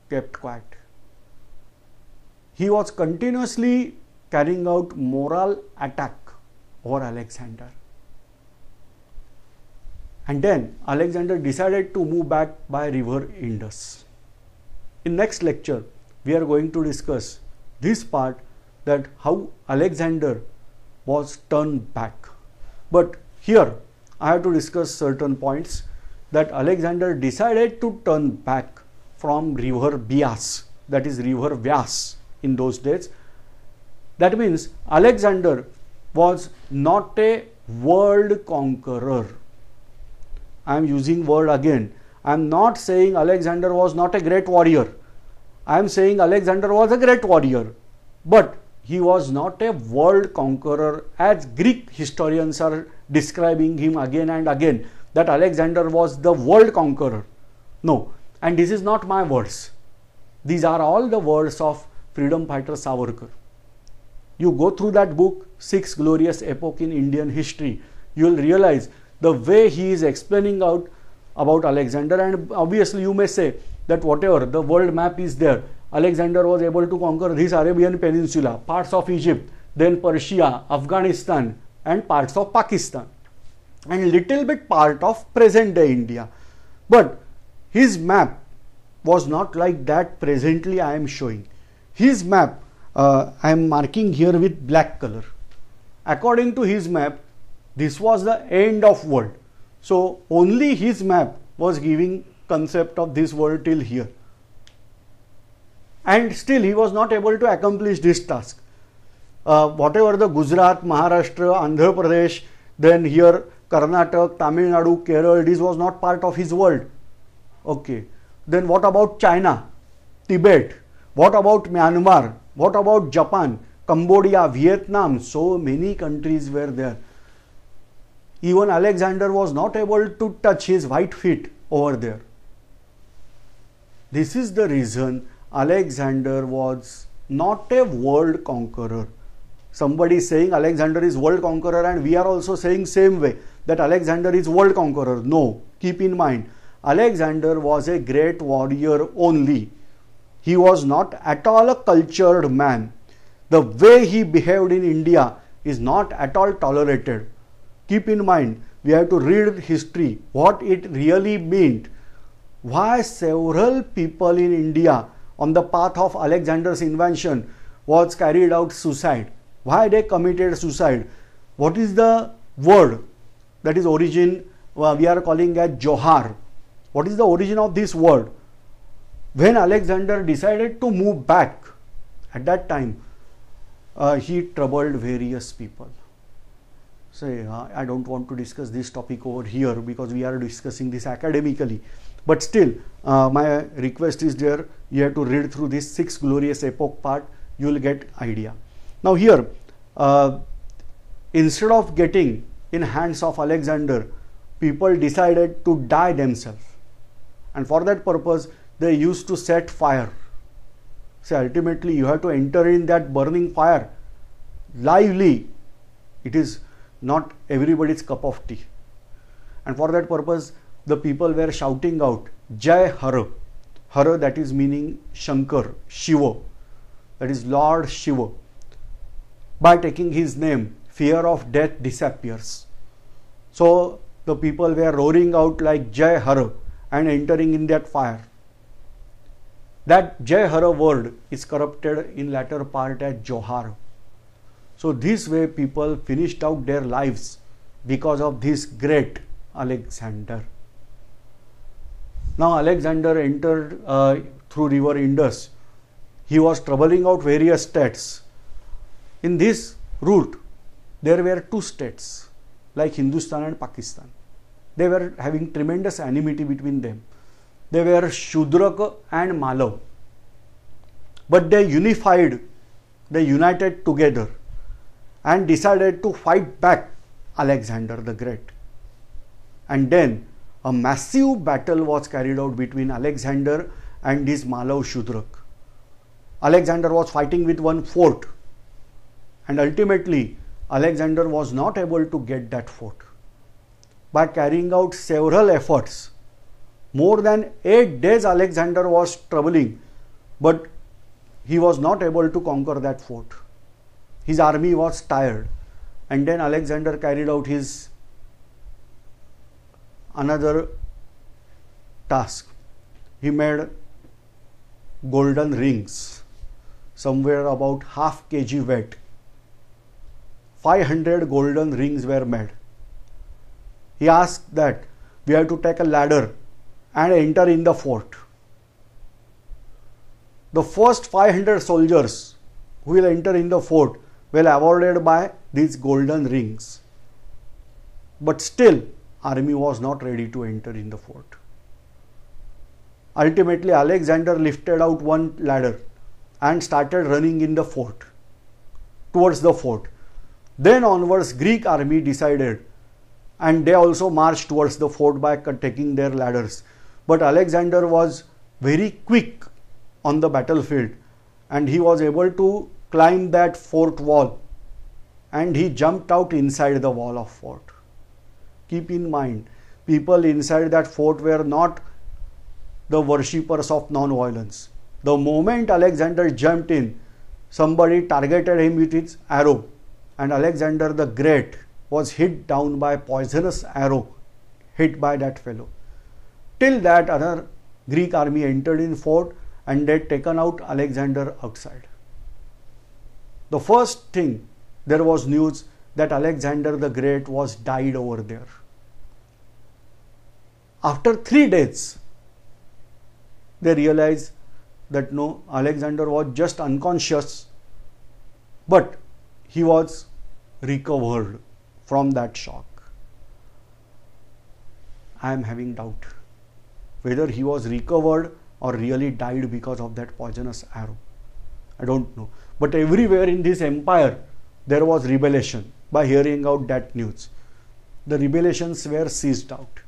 kept quiet. He was continuously carrying out moral attack over Alexander. And then Alexander decided to move back by river Indus. In next lecture, we are going to discuss this part, that how Alexander was turned back. But here I have to discuss certain points, that Alexander decided to turn back from river Bias, that is river Vyas in those days. That means Alexander was not a world conqueror. I am using word again. I am not saying Alexander was not a great warrior. I am saying Alexander was a great warrior, but he was not a world conqueror, as Greek historians are describing him again and again, that Alexander was the world conqueror. No, and this is not my words. These are all the words of freedom fighter Savarkar. You go through that book, Six Glorious Epoch in Indian History, you will realize the way he is explaining out about Alexander. And obviously you may say that whatever, the world map is there, Alexander was able to conquer this Arabian Peninsula, parts of Egypt, then Persia, Afghanistan and parts of Pakistan and little bit part of present day India. But his map was not like that presently I am showing. His map I am marking here with black color. According to his map, this was the end of world. So only his map was giving concept of this world till here. And still he was not able to accomplish this task. Whatever the Gujarat, Maharashtra, Andhra Pradesh, then here Karnataka, Tamil Nadu, Kerala, this was not part of his world. Okay. Then what about China, Tibet? What about Myanmar? What about Japan, Cambodia, Vietnam? So many countries were there. Even Alexander was not able to touch his white feet over there. This is the reason Alexander was not a world conqueror. Somebody is saying Alexander is world conqueror and we are also saying same way that Alexander is world conqueror. No, keep in mind, Alexander was a great warrior only. He was not at all a cultured man. The way he behaved in India is not at all tolerated. Keep in mind, we have to read history, what it really meant. Why several people in India on the path of Alexander's invention was carried out suicide. Why they committed suicide? What is the word that is origin we are calling as Johar? What is the origin of this word? When Alexander decided to move back, at that time, he troubled various people. Say, I don't want to discuss this topic over here because we are discussing this academically. But still, my request is there, you have to read through this 6 glorious epoch part, you will get idea. Now here, instead of getting in hands of Alexander, people decided to die themselves. And for that purpose, they used to set fire. So ultimately, you have to enter in that burning fire lively. It is not everybody's cup of tea. And for that purpose, the people were shouting out, Jai Hara. Hara, that is meaning Shankar, Shiva, that is Lord Shiva. By taking his name, fear of death disappears. So the people were roaring out like Jai Hara and entering in that fire. That Jai Hara word is corrupted in latter part as Johar. So this way people finished out their lives because of this great Alexander. Now Alexander entered through river Indus. He was troubling out various states. In this route, there were 2 states like Hindustan and Pakistan. They were having tremendous enmity between them. They were Shudrak and Malav. But they united together and decided to fight back Alexander the Great. And then a massive battle was carried out between Alexander and this Malav Shudrak. Alexander was fighting with one fort, and ultimately Alexander was not able to get that fort. By carrying out several efforts, more than 8 days Alexander was troubling, but he was not able to conquer that fort. His army was tired, and then Alexander carried out his another task. He made golden rings, somewhere about half kg weight. 500 golden rings were made. He asked that we have to take a ladder and enter in the fort. The first 500 soldiers who will enter in the fort will awarded by these golden rings. But still, army was not ready to enter in the fort. Ultimately, Alexander lifted out one ladder and started running in the fort, towards the fort. Then onwards, Greek army decided, and they also marched towards the fort by taking their ladders. But Alexander was very quick on the battlefield, and he was able to climb that fort wall, and he jumped out inside the wall of fort. Keep in mind, people inside that fort were not the worshippers of non-violence. The moment Alexander jumped in, somebody targeted him with his arrow, and Alexander the Great was hit down by poisonous arrow hit by that fellow. Till that, other Greek army entered in fort and they had taken out Alexander outside. The first thing, there was news that Alexander the Great was died over there. After 3 days, they realized that no, Alexander was just unconscious, but he was recovered from that shock. I am having doubt whether he was recovered or really died because of that poisonous arrow. I don't know. But everywhere in this empire, there was rebellion by hearing out that news. The rebellions were ceased out.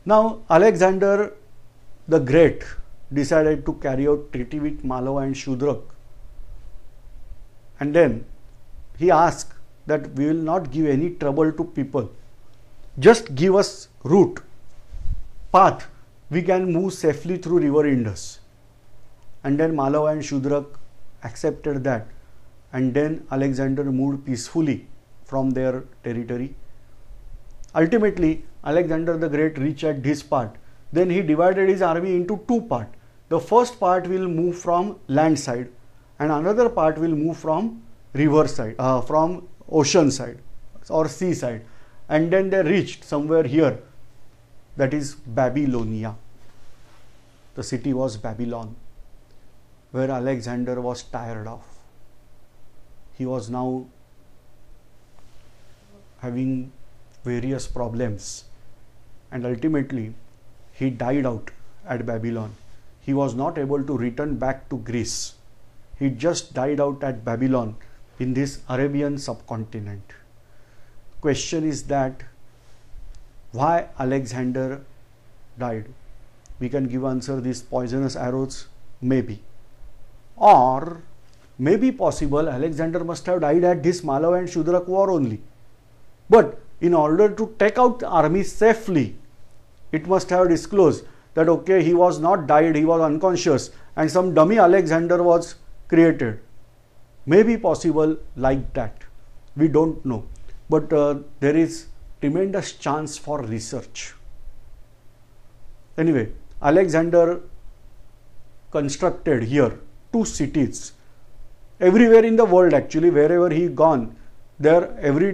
Now, Alexander the Great decided to carry out treaty with Malava and Shudrak. And then he asked that we will not give any trouble to people. Just give us route, path, we can move safely through river Indus. And then Malava and Shudrak accepted that. And then Alexander moved peacefully from their territory. Ultimately, Alexander the Great reached at this part. Then he divided his army into 2 parts. The first part will move from land side and another part will move from river side, from ocean side or sea side. And then they reached somewhere here, that is Babylonia. The city was Babylon, where Alexander was tired of. He was now having various problems and ultimately he died out at Babylon. He was not able to return back to Greece. He just died out at Babylon in this Arabian subcontinent. Question is that why Alexander died? We can give answer, these poisonous arrows, maybe. Or maybe possible Alexander must have died at this Malava and Shudrak war only. But in order to take out the army safely, it must have disclosed that okay, he was not died, he was unconscious and some dummy Alexander was created. Maybe possible like that. We don't know. But there is tremendous chance for research. Anyway, Alexander constructed here 2 cities. Everywhere in the world actually, wherever he gone, there every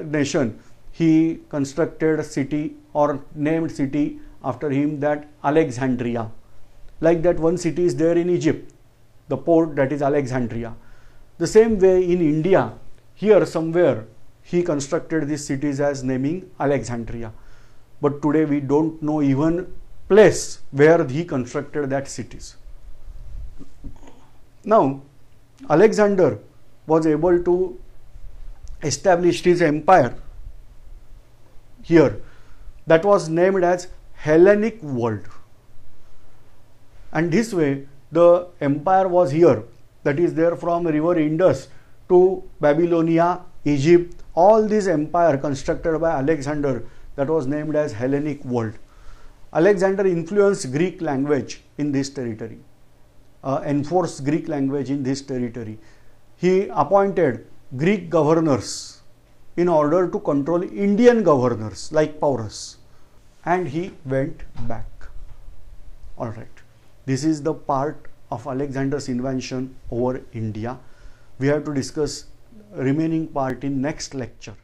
nation he constructed a city or named city after him, that Alexandria. Like that one city is there in Egypt, the port, that is Alexandria. The same way in India, here somewhere he constructed these cities as naming Alexandria. But today we don't know even place where he constructed that cities. Now, Alexander was able to establish his empire here, that was named as Hellenic world. And this way the empire was here, that is there from river Indus to Babylonia, Egypt, all this empire constructed by Alexander, that was named as Hellenic world. Alexander influenced Greek language in this territory, enforced Greek language in this territory. He appointed Greek governors in order to control Indian governors like Porus, and he went back. Alright, this is the part of Alexander's invention over India. We have to discuss remaining part in next lecture.